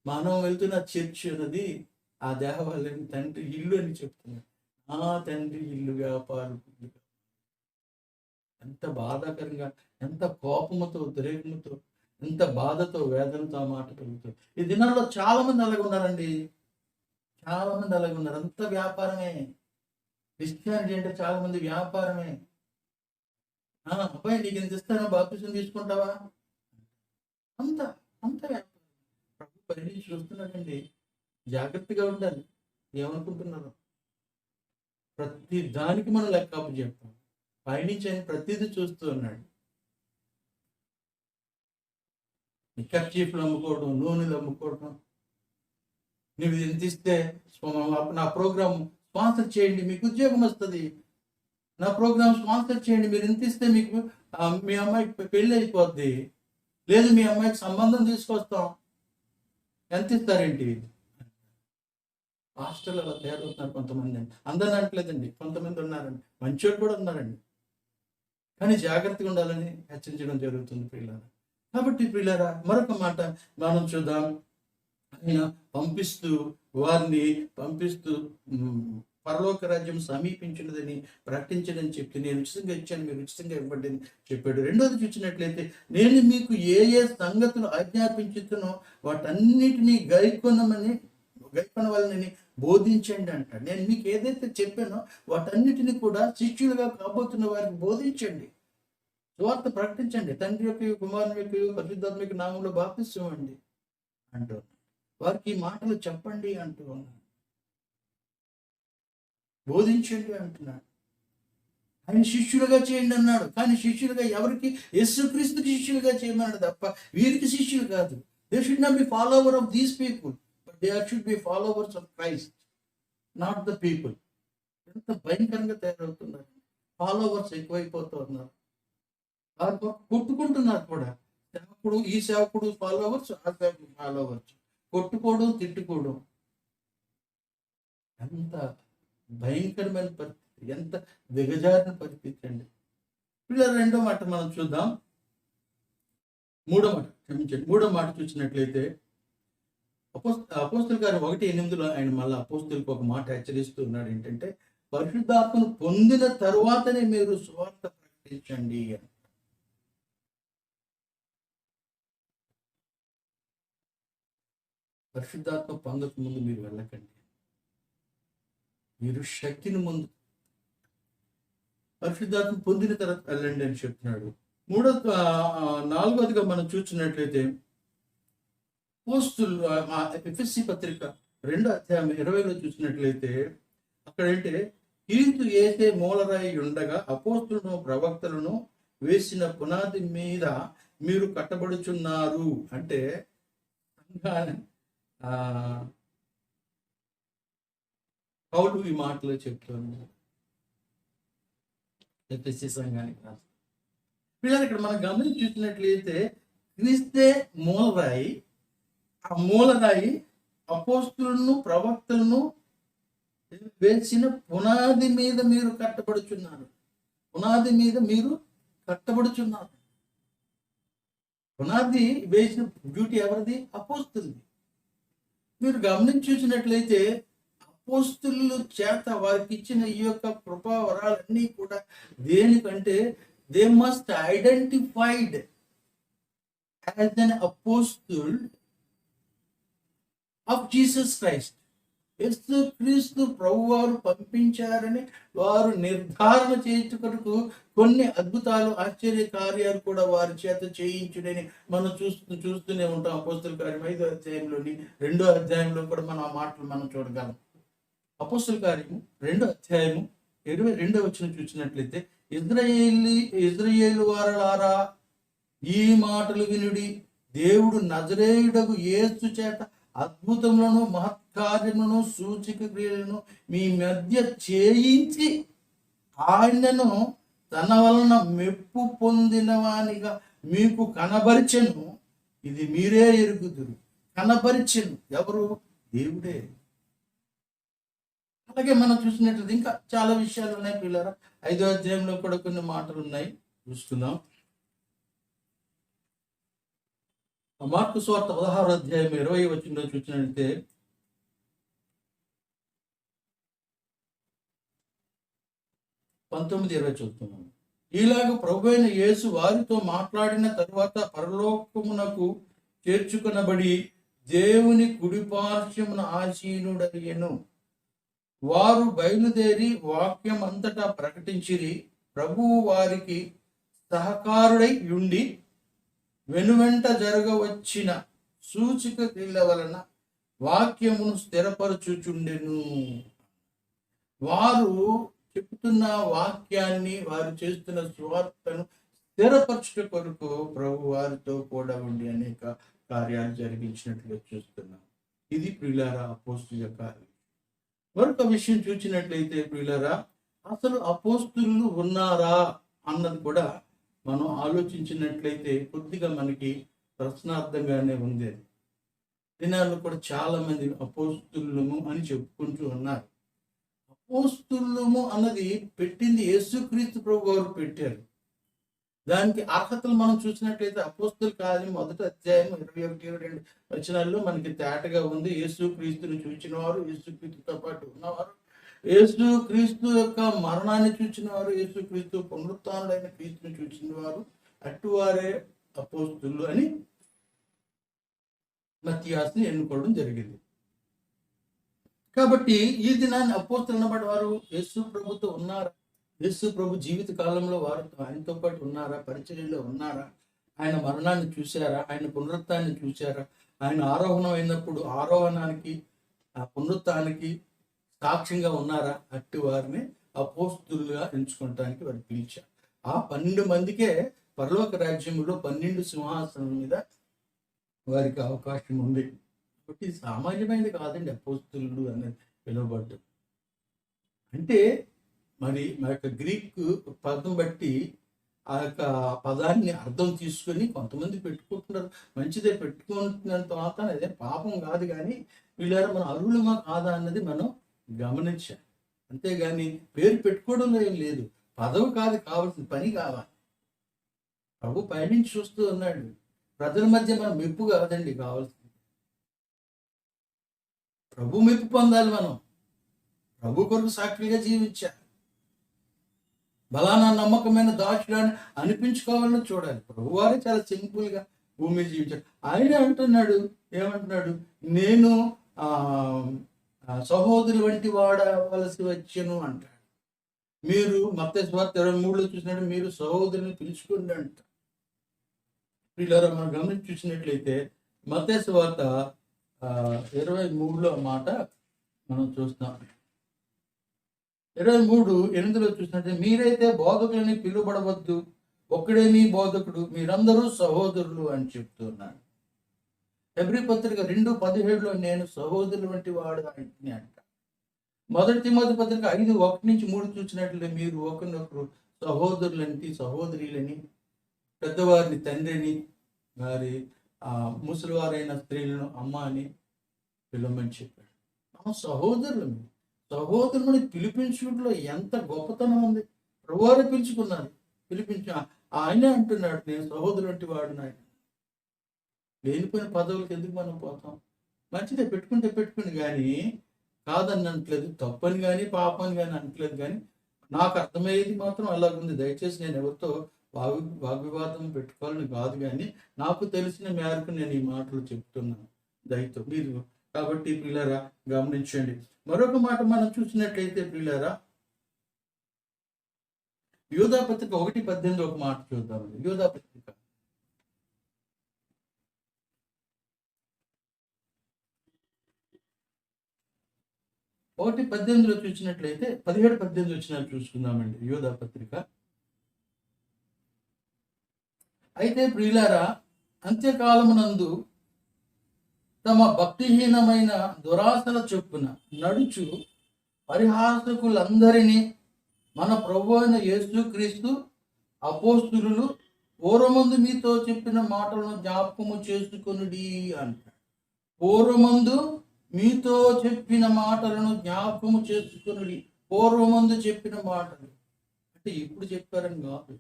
మనం వెళ్తున్న చర్చ్ అన్నది ఆ దేవాలయం తండ్రి ఇల్లు అని చెప్తున్నాడు. నా తండ్రి ఇల్లు వ్యాపారపు ఇల్లు. ఎంత బాధాకరంగా, ఎంత కోపముతో, ఉద్రేకముతో, ఎంత బాధతో, వేదనతో మాట కలుగుతుంది. ఈ దినాల్లో చాలా మంది అలాగే ఉన్నారండి. చాలా మంది అలాగే ఉన్నారు. అంత వ్యాపారమే. క్రిస్టియానిటీ అంటే చాలా మంది వ్యాపారమే. అబ్బాయి నీకు ఎంత ఇస్తానో బాప్తిసం తీసుకుంటావా? అంత అంత వ్యాపారం. ప్రభు పరిణించి చూస్తున్నాడండి. జాగ్రత్తగా ఉండాలి. ఏమనుకుంటున్నారు? ప్రతి దానికి మనం లెక్కపు చెప్తాం. పైనుంచి ఆయన ప్రతిదీ చూస్తూ ఉన్నాడు. కర్చీఫ్లు అమ్ముకోవడం, నూనెలు అమ్ముకోవడం, నువ్వు ఎంత ఇస్తే నా ప్రోగ్రామ్ స్పాన్సర్ చేయండి, మీకు ఉద్యోగం వస్తుంది, నా ప్రోగ్రామ్ స్పాన్సర్ చేయండి, మీరు ఎంత ఇస్తే మీకు మీ అమ్మాయికి పెళ్ళి అయిపోద్ది, లేదు మీ అమ్మాయికి సంబంధం తీసుకొస్తాం, ఎంత ఇస్తారేంటి? హాస్టల్ అలా తయారవుతున్నారు కొంతమంది అండి. అందరిని అనట్లేదండి, కొంతమంది ఉన్నారండి, మంచోళ్ళు కూడా ఉన్నారండి. కానీ జాగ్రత్తగా ఉండాలని హెచ్చరించడం జరుగుతుంది ప్రియులారా. కాబట్టి ప్రియులారా, మరొక మాట మనం చూద్దాం. ఆయన వారిని పంపిస్తూ పరలోక రాజ్యం సమీపించినదని ప్రకటించడని చెప్తే, నేను ఉచితంగా ఇచ్చాను, మీరు ఉచితంగా ఇవ్వండి అని చెప్పాడు. రెండోది చూసినట్లయితే, నేను మీకు ఏ ఏ సంగతులు ఆజ్ఞాపించుతునో వాటన్నిటినీ గైకొనవలనని బోధించండి అంటాడు. నేను మీకు ఏదైతే చెప్పానో వాటన్నిటిని కూడా శిష్యులుగా కాబోతున్న వారికి బోధించండి, సువార్త ప్రకటించండి, తండ్రి యొక్క కుమారుని యొక్క పరిశుద్ధాత్మ యొక్క నామంలో బాప్తిస్మం ఇవ్వండి అంటూ వారికి ఈ మాటలు చెప్పండి అంటూ ఉన్నాడు, బోధించండి అంటున్నాడు. ఆయన శిష్యులుగా చేయండి అన్నాడు. కానీ శిష్యులుగా ఎవరికి? యేసుక్రీస్తుకి శిష్యులుగా చేయమన్నాడు తప్ప వీరికి శిష్యులు కాదు. They should not be follower of these people, but they should be followers of Christ, not the people. ఎంత భయంకరంగా తయారవుతున్నారు, ఫాలోవర్స్ ఎక్కువైపోతూ ఉన్నారు. వారు కొట్టుకుంటున్నారు కూడా. ఈ సేవకుడు ఫాలోవర్స్, ఆ సేవకుడు ఫాలోవర్స్, కొట్టుకోవడం, తిట్టుకోవడం. ఎంత భయంకరమైన పరిస్థితి, ఎంత దిగజారిన పరిస్థితి అండి. పిల్లలు రెండో మాట మనం చూద్దాం. మూడో మాట చూసినట్లయితే అపోస్తలుల కార్యం 1:8 ఆయన మళ్ళీ అపోస్తలులకు ఒక మాట హెచ్చరిస్తూ ఉన్నాడు. ఏంటంటే, పరిశుద్ధాత్మను పొందిన తరువాతనే మీరు సువార్త ప్రకటించండి అని. పరిశుద్ధాత్మ పొందక ముందు మీరు వెళ్ళకండి, మీరు శక్తిని ముందు పరిశుద్ధాత్మ పొందిన తర్వాత వెళ్ళండి అని చెప్తున్నాడు. నాలుగోదిగా మనం చూసినట్లయితే అపోస్తలులు ఎఫెసీ పత్రిక 2:20 చూసినట్లయితే అక్కడ ఏంటే, క్రీస్తు యేసే మూలరాయి ఉండగా అపోస్తలులను ప్రవక్తలను వేసిన పునాది మీద మీరు కట్టబడుచున్నారు అంటే, పౌలు ఈ మాటలు చెప్తున్నారు ఎఫెసీ సంఘానికి. పిల్లలు ఇక్కడ మనం గమనించి చూసినట్లయితే క్రీస్తే మూలరాయి, ఆ మూలరాయి అపోస్తలులను ప్రవక్తలను వేసిన పునాది మీద మీరు కట్టబడుచున్నారు. పునాది మీద మీరు కట్టబడుచున్నారు. పునాది వేసిన డ్యూటీ ఎవరిది? అపోస్తలుది. మీరు గమనించి చూసినట్లయితే అపోస్తలుల చేత వారికి ఇచ్చిన ఈ యొక్క కృపా వరాలన్నీ కూడా దేనికంటే, they must identified as an apostle of Jesus Christ. యేసుక్రీస్తు ప్రభువారు పంపించారని వారు నిర్ధారణ చేయించుటకు కొన్ని అద్భుతాలు, ఆశ్చర్య కార్యాలు కూడా వారి చేత చేయించుడని మనం చూస్తూనే ఉంటాం. అపోస్తలుల కార్యం 5వ అధ్యాయంలోని 2వ అధ్యాయంలో కూడా మనం ఆ మాటలు మనం చూడగలం. అపోస్తలుల కార్యం 2వ అధ్యాయము 22వ వచనం చూసినట్లయితే, ఇజ్రాయేలు వారలారా ఈ మాటలు వినుడి, దేవుడు నజరేయుడగు యేసు చేత అద్భుతములను, మహత్కార్యములను, సూచక క్రియలను మీ మధ్య చేయించి ఆయనను తన వలన మెప్పు పొందిన వానిగా మీకు కనబరిచెను. ఇది మీరే ఎరుగుదురు. కనబరిచెను ఎవరు? దేవుడే. అలాగే మనం చూసినట్లయితే ఇంకా చాలా విషయాలు ఉన్నాయి పిల్లరా. 5వ అధ్యాయంలో కూడా కొన్ని మాటలు ఉన్నాయి, చూసుకుందాం. మార్కు సువార్త 16వ అధ్యాయం 20వ వచనంలో చూసినట్లయితే, పంతొమ్మిది 20 చూస్తున్నాం. ఇలాగ ప్రభువైన యేసు వారితో మాట్లాడిన తరువాత పరలోకమునకు చేర్చుకొనబడి దేవుని కుడిపార్శ్వమున ఆసీనుడయ్యెను. వారు బయలుదేరి వాక్యం అంతటా ప్రకటించిరి. ప్రభువు వారికి సహకారుడై ఉండి వెనువెంట జరగవచ్చిన సూచక క్రియల వలన వాక్యమును స్థిరపరచుచుండెను. వారు చెప్తున్న వాక్యాన్ని, వారు చేస్తున్న సువార్తను స్థిరపరచుట కొరకు ప్రభు వారితో కూడా ఉండి అనేక కార్యాలు జరిగించినట్లుగా చూస్తున్నాం. ఇది ప్రియులారా అపోస్తుల కార్యం. మరొక విషయం చూసినట్లయితే ప్రియులారా, అసలు అపోస్తులు ఉన్నారా అన్నది కూడా మనం ఆలోచించినట్లయితే కొద్దిగా మనకి ప్రశ్నార్థంగానే ఉంది. దినాల్లో కూడా చాలా మంది అపోస్తులము అని చెప్పుకుంటూ ఉన్నారు. అపోస్తులము అన్నది పెట్టింది యేసుక్రీస్తు ప్రభు వారు పెట్టారు. దానికి అర్హతలు మనం చూసినట్లయితే అపోస్తుల కార్యం 1వ అధ్యాయం 21, 22 వచనాల్లో మనకి తేటగా ఉంది. యేసుక్రీస్తుని చూచిన వారు, యేసుక్రీస్తుతో పాటు ఉన్నవారు, యేసుక్రీస్తు యొక్క మరణాన్ని చూచిన వారు, యేసుక్రీస్తు పునరుత్థానుడైన క్రీస్తుని చూచిన వారు అట్టువారే అపోస్తులు అని మత్తీయుని ఎన్నుకోవడం జరిగింది. కాబట్టి ఈ దినాన్ని అపోస్తులు అనబడే వారు యేసు ప్రభుతో ఉన్నారా? యేసు ప్రభు జీవిత కాలంలో వారు ఆయనతో పాటు ఉన్నారా? పరిచర్యలో ఉన్నారా? ఆయన మరణాన్ని చూశారా? ఆయన పునరుత్థానాన్ని చూశారా? ఆయన ఆరోహణం అయినప్పుడు ఆరోహణానికి పునరుత్థానానికి సాక్ష్యంగా ఉన్నారా? అట్టి వారిని అపోస్తులుగా ఎంచుకోవటానికి వారు పిలిచారు. ఆ 12 మందికే పరలోక రాజ్యంలో 12 సింహాసనం మీద వారికి అవకాశం ఉంది. కాబట్టి సామాన్యమైనది కాదండి అపోస్తులుడు అనేది పిలువబడ్డం. అంటే మరి మా యొక్క గ్రీక్ పదం బట్టి ఆ యొక్క పదాన్ని అర్థం తీసుకొని కొంతమంది పెట్టుకుంటున్నారు. మంచిదే, పెట్టుకుంటున్నంత మాత్రం అదే పాపం కాదు. కానీ వీళ్ళారా మనం అర్హులమా కాదా అన్నది మనం గమనించాలి. అంతేగాని పేరు పెట్టుకోవడంలో ఏం లేదు. పదవి కాదు కావాల్సిన, పని కావాలి. ప్రభు పైనుంచి చూస్తూ ఉన్నాడు. ప్రజల మధ్య మనం మెప్పు కాదండి కావాల్సింది. ప్రభు మెప్పు పొందాలి. మనం ప్రభు కొరకు సాక్షిగా జీవించాలి. బలానా నమ్మకమైన దాచుడాన్ని అనిపించుకోవాలని చూడాలి. ప్రభు వారే చాలా సింపుల్గా భూమి మీద జీవించాడు. ఆయన అంటున్నాడు, ఏమంటున్నాడు? నేను సహోదరుల వంటి వాడవలసి వచ్చాను అంటాడు. మీరు మత్తయి సువార్త 23లో చూసినట్టు మీరు సహోదరుని పిలుచుకోండి అంట. వీళ్ళారా మనం గమనించి చూసినట్లయితే మత్తయి సువార్త 23లో మాట మనం చూస్తాం. 23:8లో చూసినట్టే మీరైతే బోధకులని పిలువబడవద్దు, ఒక్కడే మీ బోధకుడు, మీరందరూ సహోదరులు అని చెప్తున్నాడు. హెబ్రీ పత్రిక 2:17లో నేను సహోదరుల వంటి వాడు అని అంట. 1 తిమోతి పత్రిక 5:1-3 చూసినట్లయితే మీరు ఒకరినొకరు సహోదరులని, సహోదరులని, పెద్దవారిని తండ్రిని, మరి ముసలివారైన స్త్రీలను అమ్మ అని పిలవమని చెప్పాడు. మనం సహోదరులు. సహోదరుని పిలిపించుకుంటూ ఎంత గొప్పతనం ఉంది. ప్రభువారే పిలుచుకున్నారు. ఆయనే అంటున్నాడు నేను సహోదరు వంటి వాడు. నాయన లేనిపోయిన పదవులకు ఎందుకు మనం పోతాం? మంచిదే, పెట్టుకుంటే కానీ కాదనట్లేదు, తప్పని కానీ పాపని కానీ అనట్లేదు. కానీ నాకు అర్థమయ్యేది మాత్రం అలాగుంది. దయచేసి నేను ఎవరితో వాగ్వివాదం పెట్టుకోవాలని కాదు, కానీ నాకు తెలిసిన మేరకు నేను ఈ మాటలు చెప్తున్నాను దయతో మీరు. కాబట్టి పిల్లరా గమనించండి. మరొక మాట మనం చూసినట్లయితే పిల్లరా యోధా పత్రిక 1:18 ఒక మాట చూద్దాం. యోధా పత్రిక 1:18లో చూసినట్లయితే 17-18 వచ్చిన చూసుకుందామండి. యోధా పత్రిక. అయితే ప్రియులారా అంత్యకాలమునందు తమ భక్తిహీనమైన దురాశల చొప్పున నడుచు పరిహాసకులందరినీ మన ప్రభు అయిన యేసుక్రీస్తు అపోస్తులు పూర్వమందు మీతో చెప్పిన మాటలను జ్ఞాపకము చేసుకొనుడి అంటాడు. పూర్వమందు మీతో చెప్పిన మాటలను జ్ఞాపకము చేసుకొనుడి. పూర్వమందు చెప్పిన మాటలు అంటే ఇప్పుడు చెప్పారని కాదు.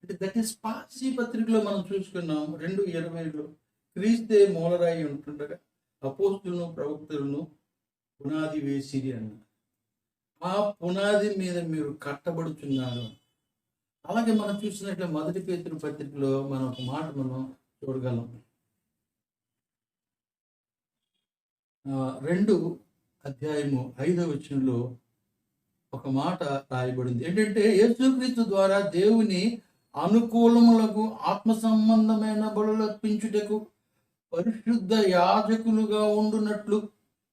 అంటే దట్ ఈస్ పార్సీ పత్రికలో మనం చూసుకున్నాం 2:20లో క్రీస్తే మూలరాయి ఉంటుండగా అపోస్తులను ప్రవక్తలను పునాది వేసిరి అన్నారు. ఆ పునాది మీద మీరు కట్టబడుతున్నారు. అలాగే మనం చూసినట్లే 1 పేతురు పత్రికలో మనం ఒక మాట మనం చూడగలం. 2:5 వచనంలో ఒక మాట రాయబడింది. ఏంటంటే యేసుక్రీస్తు ద్వారా దేవుని అనుకూలములకు ఆత్మ సంబంధమైన బలులు అర్పించుటకు పరిశుద్ధ యాజకులుగా ఉండునట్లు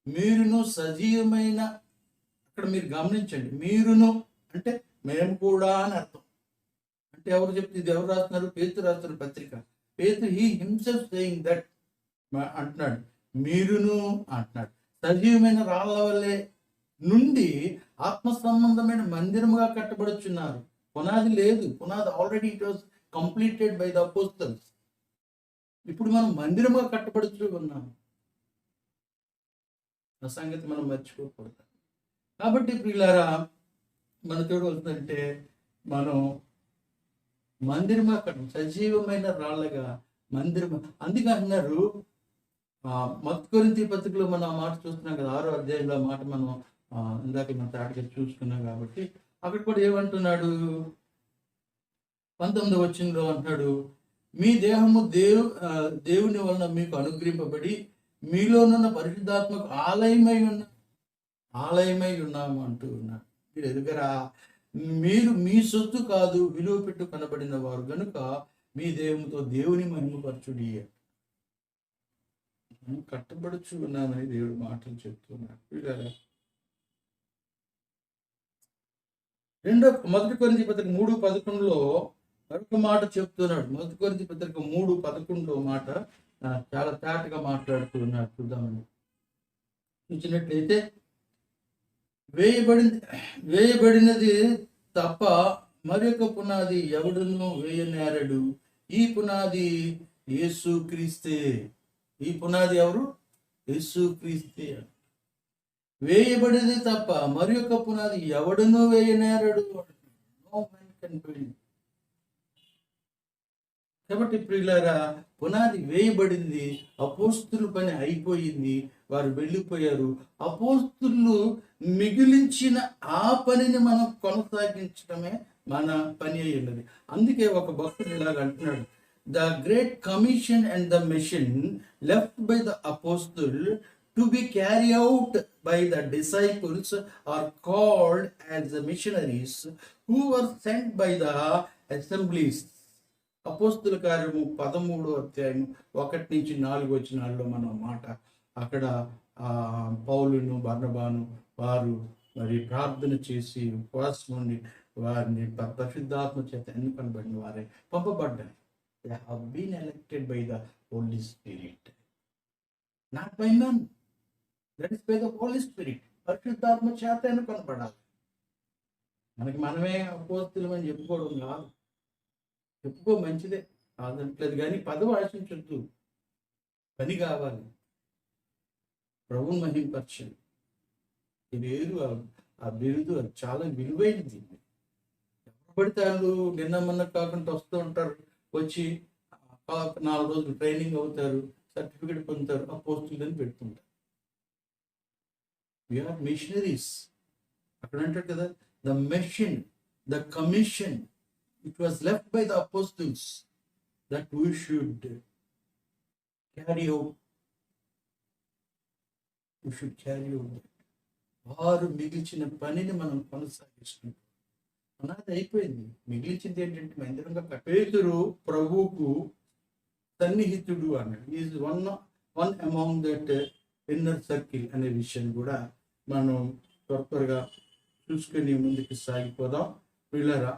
మీరును సజీవమైన, అక్కడ మీరు గమనించండి, మీరును అంటే మేము కూడా అని అర్థం. అంటే ఎవరు చెప్తే ఇది ఎవరు రాస్తున్నారు? పేతురు రాస్తున్న పత్రిక. పేతురు హీ హిమ్సెల్ఫ్ సేయింగ్ దట్ అంటున్నాడు. మీరును అంటున్నాడు. సజీవమైన రాళ్ళ వల్లే నుండి ఆత్మ సంబంధమైన మందిరముగా కట్టబడుచున్నారు. పునాది లేదు. పునాది already it was completed by the apostles. ఇప్పుడు మనం మందిరముగా కట్టబడుతూ ఉన్నాము. ఆ సంగతి మనం మర్చిపోకూడదు. కాబట్టి ప్రియులారా, మన చూడవలసిందంటే మనం మందిరమా సజీవమైన రాళ్ళగా మందిరం. అందుకే అంటున్నారు, మొదటి కొరింథీ పత్రికలో మనం ఆ మాట చూస్తున్నాం కదా, 6వ అధ్యాయంలో ఆ మాట మనం ఇందాక మనం తాటగా చూసుకున్నాం. కాబట్టి అక్కడ కూడా ఏమంటున్నాడు, 19వ వచనంలో అంటున్నాడు, మీ దేహము దేవుని వలన మీకు అనుగ్రహింపబడి మీలోనున్న పరిశుద్ధాత్మకు ఆలయమై ఉన్నాము అంటూ ఉన్నాడు. మీరు ఎదుగరా, మీరు మీ సొత్తు కాదు, విలువ పెట్టు కనబడిన వారు గనుక మీ దేహంతో దేవుని మహిమపరచుడి. కట్టబడుచు ఉన్నామని దేవుడు మాటలు చెప్తున్నాడు. మొదటి కొరింథీ పత్రిక 3:11లో మరొక మాట చెప్తున్నాడు. మొదటి కొరింథీ పత్రిక 3:11లో మాట చాలా తేటగా మాట్లాడుతూ ఉన్నాడు. చూద్దామని చూసినట్లయితే, వేయబడినది తప్ప మరొక పునాది ఎవడును వేయనేరడు, ఈ పునాది యేసుక్రీస్తే. ఈ పునాది ఎవరు? యేసుక్రీస్తే. వేయబడినది తప్ప మరొక పునాది ఎవడును వేయనేరడు. కాబట్టి ప్రియులారా, పునాది వేయబడింది, అపోస్తుల పని అయిపోయింది, వారు వెళ్ళిపోయారు. అపోస్తులు మిగిలించిన ఆ పనిని మనం కొనసాగించడమే మన పని అయి ఉన్నది. అందుకే ఒక భక్తుడు ఇలాగ అంటున్నాడు, the great commission and the mission left by the apostle to be carry out by the disciples are called as the missionaries who were sent by the assemblies. అపోస్తుల కార్యము 13వ అధ్యాయం 1-4 వచనాల్లో మనం మాట అక్కడ పౌలును బర్నబాను వారు మరి ప్రార్థన చేసి ఉపవాసం ఉండి వారిని పరిశుద్ధాత్మ చేత ఎన్నుకొనబడిన వారే పంపబడ్డారు. They have been elected by the Holy Spirit, not by man. That is by the Holy Spirit. పరిశుద్ధాత్మ చేత ఎన్నుకొనబడాలి. మనమే అపోస్తులం అని చెప్పుకోవడం కాదు. చెప్పుకో, మంచిదే, కాదంటలేదు, కానీ పదవి ఆశించద్దు. పని కావాలి, ప్రభువుని మహిమపరచాలి. ఇది ఆ బిరుదు అది చాలా విలువైనది. ఎవరు పడితే వాళ్ళు నిన్న మొన్న కాకుండా వస్తూ ఉంటారు, వచ్చి 4 రోజులు ట్రైనింగ్ అవుతారు, సర్టిఫికెట్ పొందుతారు, అపోస్తులని పెడుతుంటారు. We're missionaries. అక్కడ అంటారు కదా, the mission, the commission, it was left by the apostles that we should carry out. We should carry out that. వారు మిగిల్చిన పనిని మనం కొనసాగిస్తున్నాం. మనది అయిపోయింది, మిగిలించింది ఏంటంటే మందిరంగా పేతురు ప్రభువుకు సన్నిహితుడు అన్నాడు. Is one among that inner circle అనే విషయం కూడా మనం త్వరగా చూసుకొని ముందుకు సాగిపోదాం. వీళ్ళరా,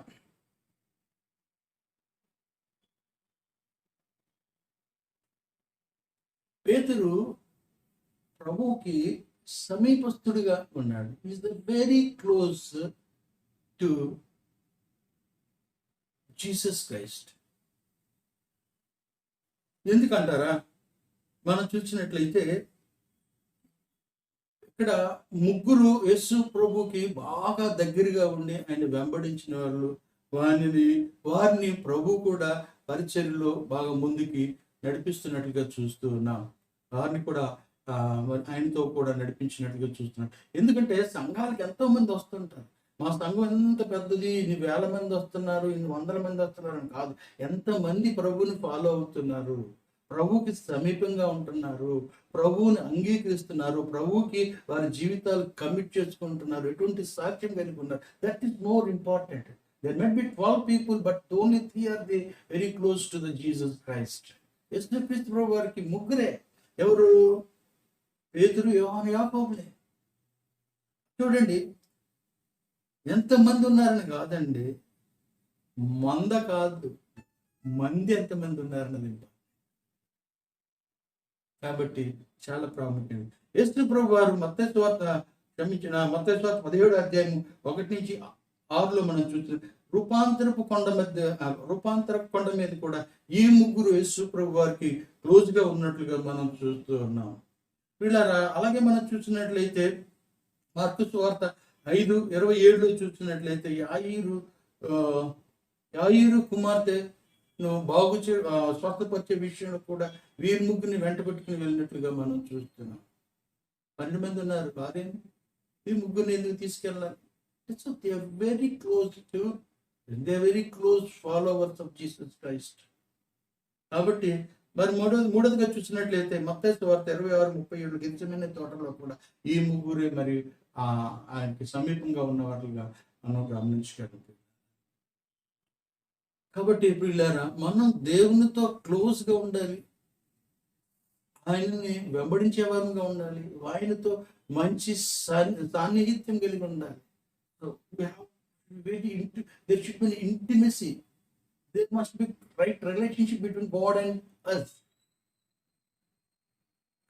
పేతురు ప్రభువుకి సమీపస్తుడిగా ఉన్నాడు. Is the very close to Jesus Christ. ఎందుకంటారా, మనం చూసినట్లయితే ఇక్కడ ముగ్గురు యేసు ప్రభుకి బాగా దగ్గరగా ఉండి ఆయన వెంబడించిన వాళ్ళు, వారిని ప్రభు కూడా పరిచర్యలో బాగా ముందుకి నడిపిస్తున్నట్లుగా చూస్తూ ఉన్నాం. వారిని కూడా ఆయనతో కూడా నడిపించినట్లుగా చూస్తున్నాం. ఎందుకంటే సంఘాలకు ఎంతో మంది వస్తుంటారు. మా సంఘం ఎంత పెద్దది, ఇన్ని వేల మంది వస్తున్నారు, ఇన్ని వందల మంది వస్తున్నారు అని కాదు, ఎంతమంది ప్రభువుని ఫాలో అవుతున్నారు, ప్రభువుకి సమీపంగా ఉంటున్నారు, ప్రభువుని అంగీకరిస్తున్నారు, ప్రభువుకి వారి జీవితాలు కమిట్ చేసుకుంటున్నారు, ఎటువంటి సాక్ష్యం కలిగి ఉన్నారు. That is more important. There may be 12 people, but only 3 are they very close to the Jesus Christ. యేసుక్రీస్తు ప్రభు వారికి ముగ్గురే. ఎవరు? పేతురు, యోహాను, యాకోబులే. చూడండి, ఎంతమంది ఉన్నారని కాదండి, కాదు, మంది ఎంతమంది ఉన్నారన్నది. కాబట్టి చాలా ప్రాముఖ్యం. యేసు ప్రభు వారు మత్తయి సువార్త 17వ అధ్యాయం 1-6లో మనం చూస్తున్నాం. రూపాంతరపు కొండ మీద కూడా ఈ ముగ్గురు యేసు ప్రభు వారికి క్లోజ్గా ఉన్నట్లుగా మనం చూస్తూ ఉన్నాం. వీళ్ళారా అలాగే మనం చూసినట్లయితే మార్కు సువార్త 5:27 చూసినట్లయితే ఆ, యాయిరు కుమార్తెను స్వస్థపరిచే విషయంలో కూడా వీరి ముగ్గురిని వెంట పెట్టుకుని వెళ్ళినట్లుగా మనం చూస్తున్నాం. 12 మంది ఉన్నారు భార్యని, ఈ ముగ్గురిని ఎందుకు తీసుకెళ్ళాలి? It's they are very close followers of Jesus Christ. కాబట్టి మరి మూడోదిగా చూసినట్లయితే మత్తయి సువార్త 26:37 గెత్సేమనే తోటలో కూడా ఈ ముగ్గురే మరి ఆయనకి సమీపంగా ఉన్న వాటిగా మనం గమనించగలుగుతాం. కాబట్టి ప్రియులారా, మనం దేవునితో క్లోజ్గా ఉండాలి, ఆయనని వెంబడించే వారంగా ఉండాలి, ఆయనతో మంచి సాన్నిహిత్యం కలిగి ఉండాలి. So there should be an intimacy. There must be right relationship between God and us.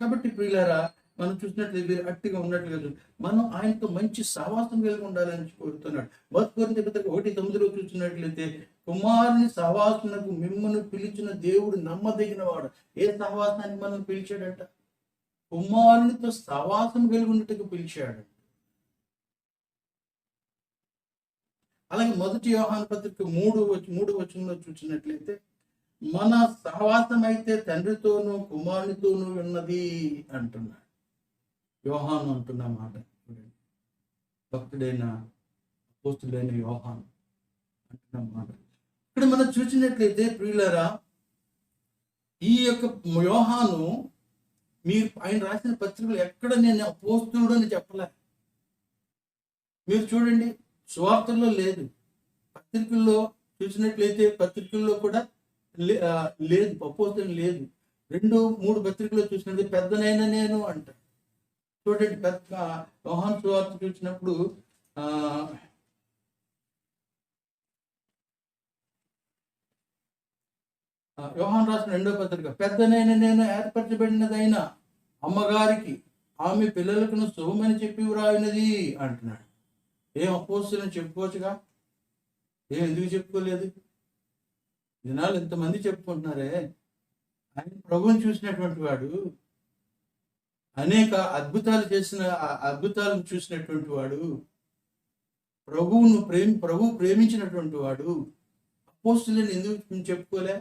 కాబట్టి ప్రియులారా, మనం చూసినట్లయితే వీరు అట్టిగా ఉన్నట్లుగా మనం ఆయనతో మంచి సహవాసం కలిగి ఉండాలని కోరుతున్నాడు. 1:9 చూసినట్లయితే కుమారుని సహవాసనకు మిమ్మల్ని పిలిచిన దేవుడు నమ్మదగిన వాడు. ఏ సహవాసానికి మనం పిలిచాడంట? కుమారునితో సహవాసం కలిగి ఉన్నట్టుగా పిలిచాడు. అలాగే 1 యోహాను పత్రిక 3:3 చూసినట్లయితే మన సహవాసం అయితే తండ్రితోనూ కుమారునితోనూ ఉన్నది అంటున్నాడు. యోహాను అంటున్న మాట, భక్తుడైన అపోస్తుడైన యోహాను అంటున్న మాట. ఇక్కడ మనం చూసినట్లయితే ప్రియులారా, ఈ యొక్క యోహాను మీరు ఆయన రాసిన పత్రికలు ఎక్కడ నేను అపోస్తులుడు అని చెప్పలే. మీరు చూడండి, సువార్తల్లో లేదు, పత్రికల్లో చూసినట్లయితే పత్రికల్లో కూడా లేదు, అపోస్తులు లేదు. 2-3 పత్రికల్లో చూసినట్లయితే పెద్దనైనా నేను అంట. చూడండి, యోహాను సువార్త చూసినప్పుడు యోహాను రాసిన 2వ పత్రిక, పెద్దనైనా నేను ఏర్పరచబడినదైనా అమ్మగారికి ఆమె పిల్లలకును శుభమని చెప్పి వ్రాయినది అంటున్నాడు. ఏం అపోస్తులని చెప్పుకోవచ్చుగా, ఎందుకు చెప్పుకోలేదు? జనాలు ఎంతమంది చెప్పుకుంటున్నారే, ఆయన ప్రభువుని చూసినటువంటి వాడు, అనేక అద్భుతాలను చూసినటువంటి వాడు, ప్రభువు ప్రేమించినటువంటి వాడు, అపోస్తులని ఎందుకు చెప్పుకోలే?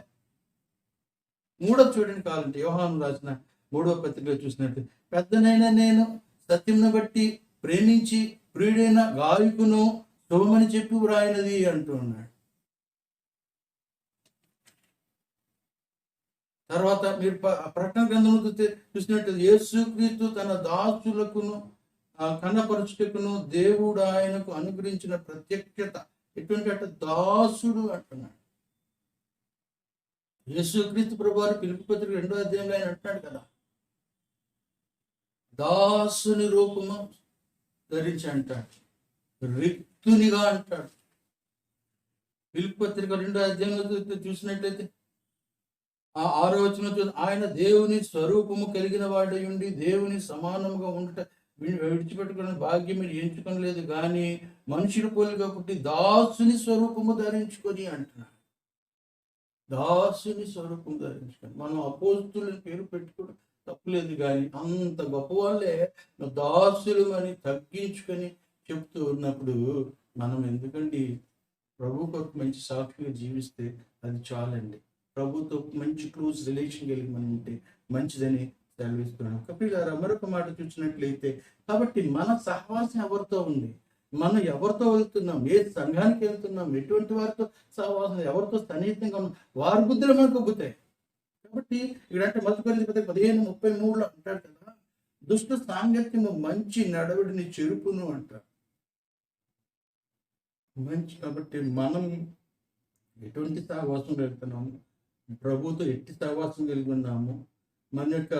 3వ చూడండి కావాలంటే, యోహాను రాసిన 3వ పత్రికలో చూసినట్టు, పెద్దనైనా నేను సత్యంను బట్టి ప్రేమించి ప్రియుడైన గాయకును శుభమని చెప్పి వ్రాయినది అంటున్నాడు. తర్వాత మీరు ప్రకటన గ్రంథంలో చూసినట్టు, యేసుక్రీస్తు తన దాసులకును కనపరచుటకును దేవుడు ఆయనకు అనుగ్రహించిన ప్రత్యక్షత ఎటువంటి దాసుడు అంటున్నాడు. యేసుక్రీస్తు ప్రభువారు ఫిలిప్పీ పత్రిక 2వ అధ్యాయంలో ఆయన అంటున్నాడు కదా, దాసుని రూపము ధరించి అంటాడు, రిక్తునిగా అంటాడు. ఫిలిప్పీ పత్రిక 2వ అధ్యాయంలో చూసినట్లయితే 6వ వచనంలో, ఆయన దేవుని స్వరూపము కలిగిన వాడై ఉండి దేవుని సమానముగా ఉండుట విడిచిపెట్టుకునే భాగ్యం మీరు ఎంచుకోలేదు, కానీ మనుషుల పోలిగా పుట్టి దాసుని స్వరూపము ధరించుకొని అంటున్నాడు. దాసుని స్వరూపం ధరించుకొని. మనం అపోస్తులని పేరు పెట్టుకోవడం తప్పులేదు, కానీ అంత గొప్ప వాళ్ళే దాసులు అని తగ్గించుకొని చెప్తూ ఉన్నప్పుడు మనం ఎందుకండి ప్రభువుకు మంచి సాక్షిగా జీవిస్తే అది చాలండి. ప్రభుతో మంచి క్లోజ్ రిలేషన్ కలిగి మనం ఉంటే మంచిదని సెలవిస్తున్నాను. కపిలారా, మరొక మాట చూసినట్లయితే, కాబట్టి మన సహవాసం ఎవరితో ఉంది, మనం ఎవరితో వెళ్తున్నాం, ఏ సంఘానికి వెళ్తున్నాం, ఎటువంటి వారితో సహవాసం, ఎవరితో సన్నిహితంగా ఉన్నాం, వారి బుద్ధులు మనకు ఒగ్గుతాయి. కాబట్టి ఇక్కడంటే 1 కొరింథీ 15:33 అంటాడు కదా, దుష్ట సాంగత్యము మంచి నడవడిని చెరుపును అంటారు. మంచి, కాబట్టి మనం ఎటువంటి సహవాసం వెళ్తున్నాము, ప్రభుతో ఎట్టి సహవాసం కలిగి ఉన్నాము, మన యొక్క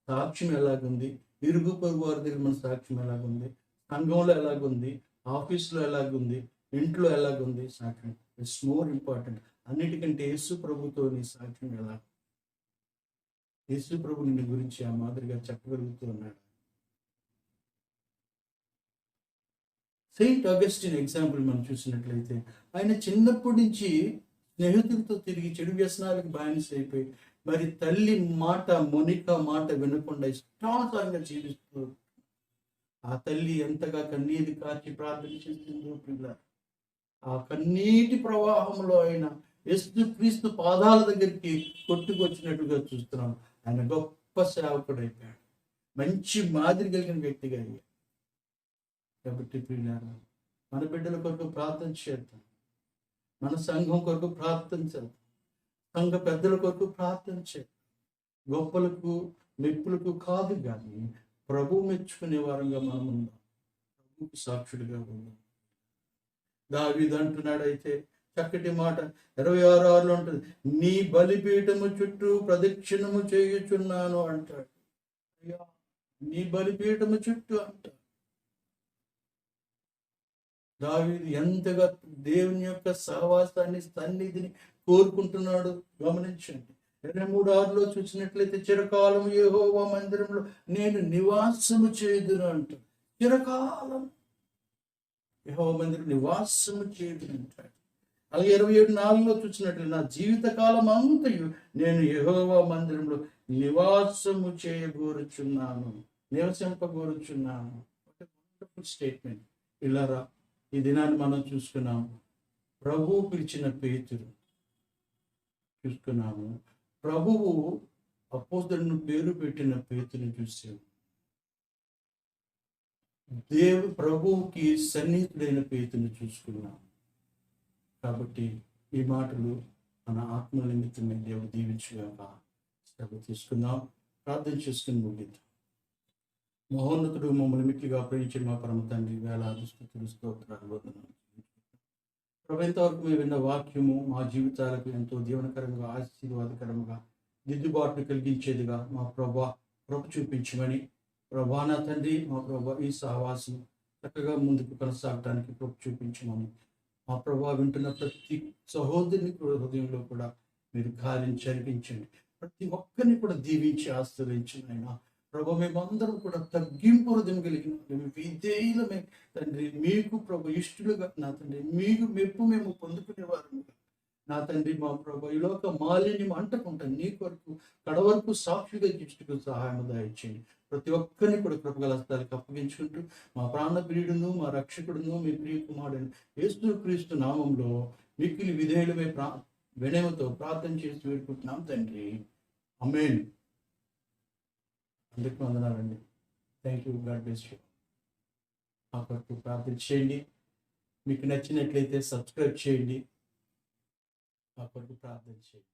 సాక్ష్యం ఎలాగుంది, ఇరుగు పొరుగు వారి దగ్గర మన సాక్ష్యం ఎలాగుంది, సంఘంలో ఎలాగుంది, ఆఫీస్లో ఎలాగుంది, ఇంట్లో ఎలాగుంది సాక్ష్యం. It's more important. అన్నిటికంటే యేసు ప్రభుతో నీ సాక్ష్యం ఎలా, యేసు ప్రభు నిన్ను గురించి ఆ మాదిరిగా చెప్పగలుగుతూ ఉన్నాడు. సెయింట్ అగస్టిన్ ఎగ్జాంపుల్ మనం చూసినట్లయితే, ఆయన చిన్నప్పటి నుంచి స్నేహితులతో తిరిగి చెడు వ్యసనాలకు బానిస అయిపోయి మరి తల్లి మాట, మోనిక మాట వినకుండా ఇష్టానుసారంగా జీవిస్తూ ఆ తల్లి ఎంతగా కన్నీరు కార్చి ప్రార్థన చేసిందో పిల్ల. ఆ కన్నీటి ప్రవాహంలో ఆయన యేసుక్రీస్తు పాదాల దగ్గరికి కొట్టుకొచ్చినట్టుగా చూస్తున్నాం. ఆయన గొప్ప సేవకుడైపోయాడు. మంచి మాదిరి కలిగిన వ్యక్తిగా అయ్యాడు. కాబట్టి ప్రియులారా, మన బిడ్డల కొరకు ప్రార్థన చేద్దాం. మన సంఘం కొరకు ప్రార్థన చేద్దాం. సంఘ పెద్దల కొరకు ప్రార్థన చేద్దాం. గొప్పలకు మెప్పులకు కాదు కానీ ప్రభు మెచ్చుకునే వారంగా మనం ఉందాం. ప్రభువుకి సాక్షుడిగా ఉందాం. దావీదు అంటున్నాడు అయితే చక్కటి మాట 26:6 ఉంటుంది. నీ బలిపీఠము చుట్టూ ప్రదక్షిణము చేయుచున్నాను అంటాడు. అయ్యా, నీ బలిపీఠము చుట్టూ అంటాడు. దావీదు ఎంతగా దేవుని యొక్క సహవాసాన్ని, సన్నిధిని కోరుకుంటున్నాడు గమనించండి. 23:6 చూసినట్లయితే చిరకాలం యెహోవా మందిరంలో నేను నివాసము చేయుదును అంటాడు. చిరకాలం యెహోవా మందిరం నివాసము చేయుదును అంటాడు. అలాగే 27:4 చూసినట్లు నా జీవితకాలం అంతయు నేను యెహోవా మందిరంలో నివాసము చేయగోరుచున్నాను, నివసింపగోరుచున్నాను. Wonderful statement. ఇలారా, ఈ దినాన్ని మనం చూసుకున్నాము. ప్రభువు పిలిచిన పేతురు చూసుకున్నాము. ప్రభువు అపోస్తలుని పేరు పెట్టిన పేతుని చూసాము. ప్రభువుకి సన్నిహితుడైన పేతుని చూసుకున్నాం. కాబట్టి ఈ మాటలు మన ఆత్మ నిమిత్తమే దేవుడు దీవించుగాక. శ్రద్ధ తీసుకుందాం, ప్రార్థన చేసుకుని ముగిద్దాం. మహోన్నతుడు మమ్మల్ని మిక్కిలిగా ప్రేమించిన మా పరమ తండ్రి, వేలాది స్తుతులు, స్తోత్రాలు, వందనాలు. ప్రభు, ఇంతవరకు మేము విన్న వాక్యము మా జీవితాలకు ఎంతో దీవనకరంగా, ఆశీర్వాదకరంగా, దిద్దుబాటును కలిగించేదిగా మా ప్రభు చూపించమని, ప్రభా నా తండ్రి, మా ప్రభు ఈ సహవాసం చక్కగా ముందుకు కొనసాగడానికి ప్రభు చూపించమని, మా ప్రభు వింటున్న ప్రతి సహోదరుని హృదయంలో కూడా మీరు కార్యం జరిగించండి. ప్రతి ఒక్కరిని కూడా దీవించి ఆశ్రయించిన ఆయన ప్రభు, మేమందరం కూడా తగ్గింపు హృదయం కలిగిన విధేయులమే తండ్రి, మీకు ప్రభు ఇష్టలుగా నా తండ్రి, మీకు మెప్పు మేము పొందుకునేవారు నా తండ్రి. మా ప్రభు ఈ లోక మాలిన్యం అంటకుండా నీ కొరకు కడవరకు సాక్షిగా జీవించుటకు సహాయం దయచేయండి. ప్రతి ఒక్కరిని కూడా కృపగల హస్తాలకు అప్పగించుకుంటూ మా ప్రాణ ప్రియుడును, మా రక్షకుడును, మీ ప్రియ కుమారుడు యేసుక్రీస్తు నామంలో మిక్కిలి విధేయులమే వినయంతో ప్రార్థన చేసి వేడుకుంటున్నాం తండ్రి. ఆమేన్. అందరికీ వందనాలండి. Thank you. God bless you. మా కొరకు ప్రార్థన చేయండి. మీకు నచ్చినట్లయితే సబ్స్క్రైబ్ చేయండి. మా కొరకు ప్రార్థన చేయండి.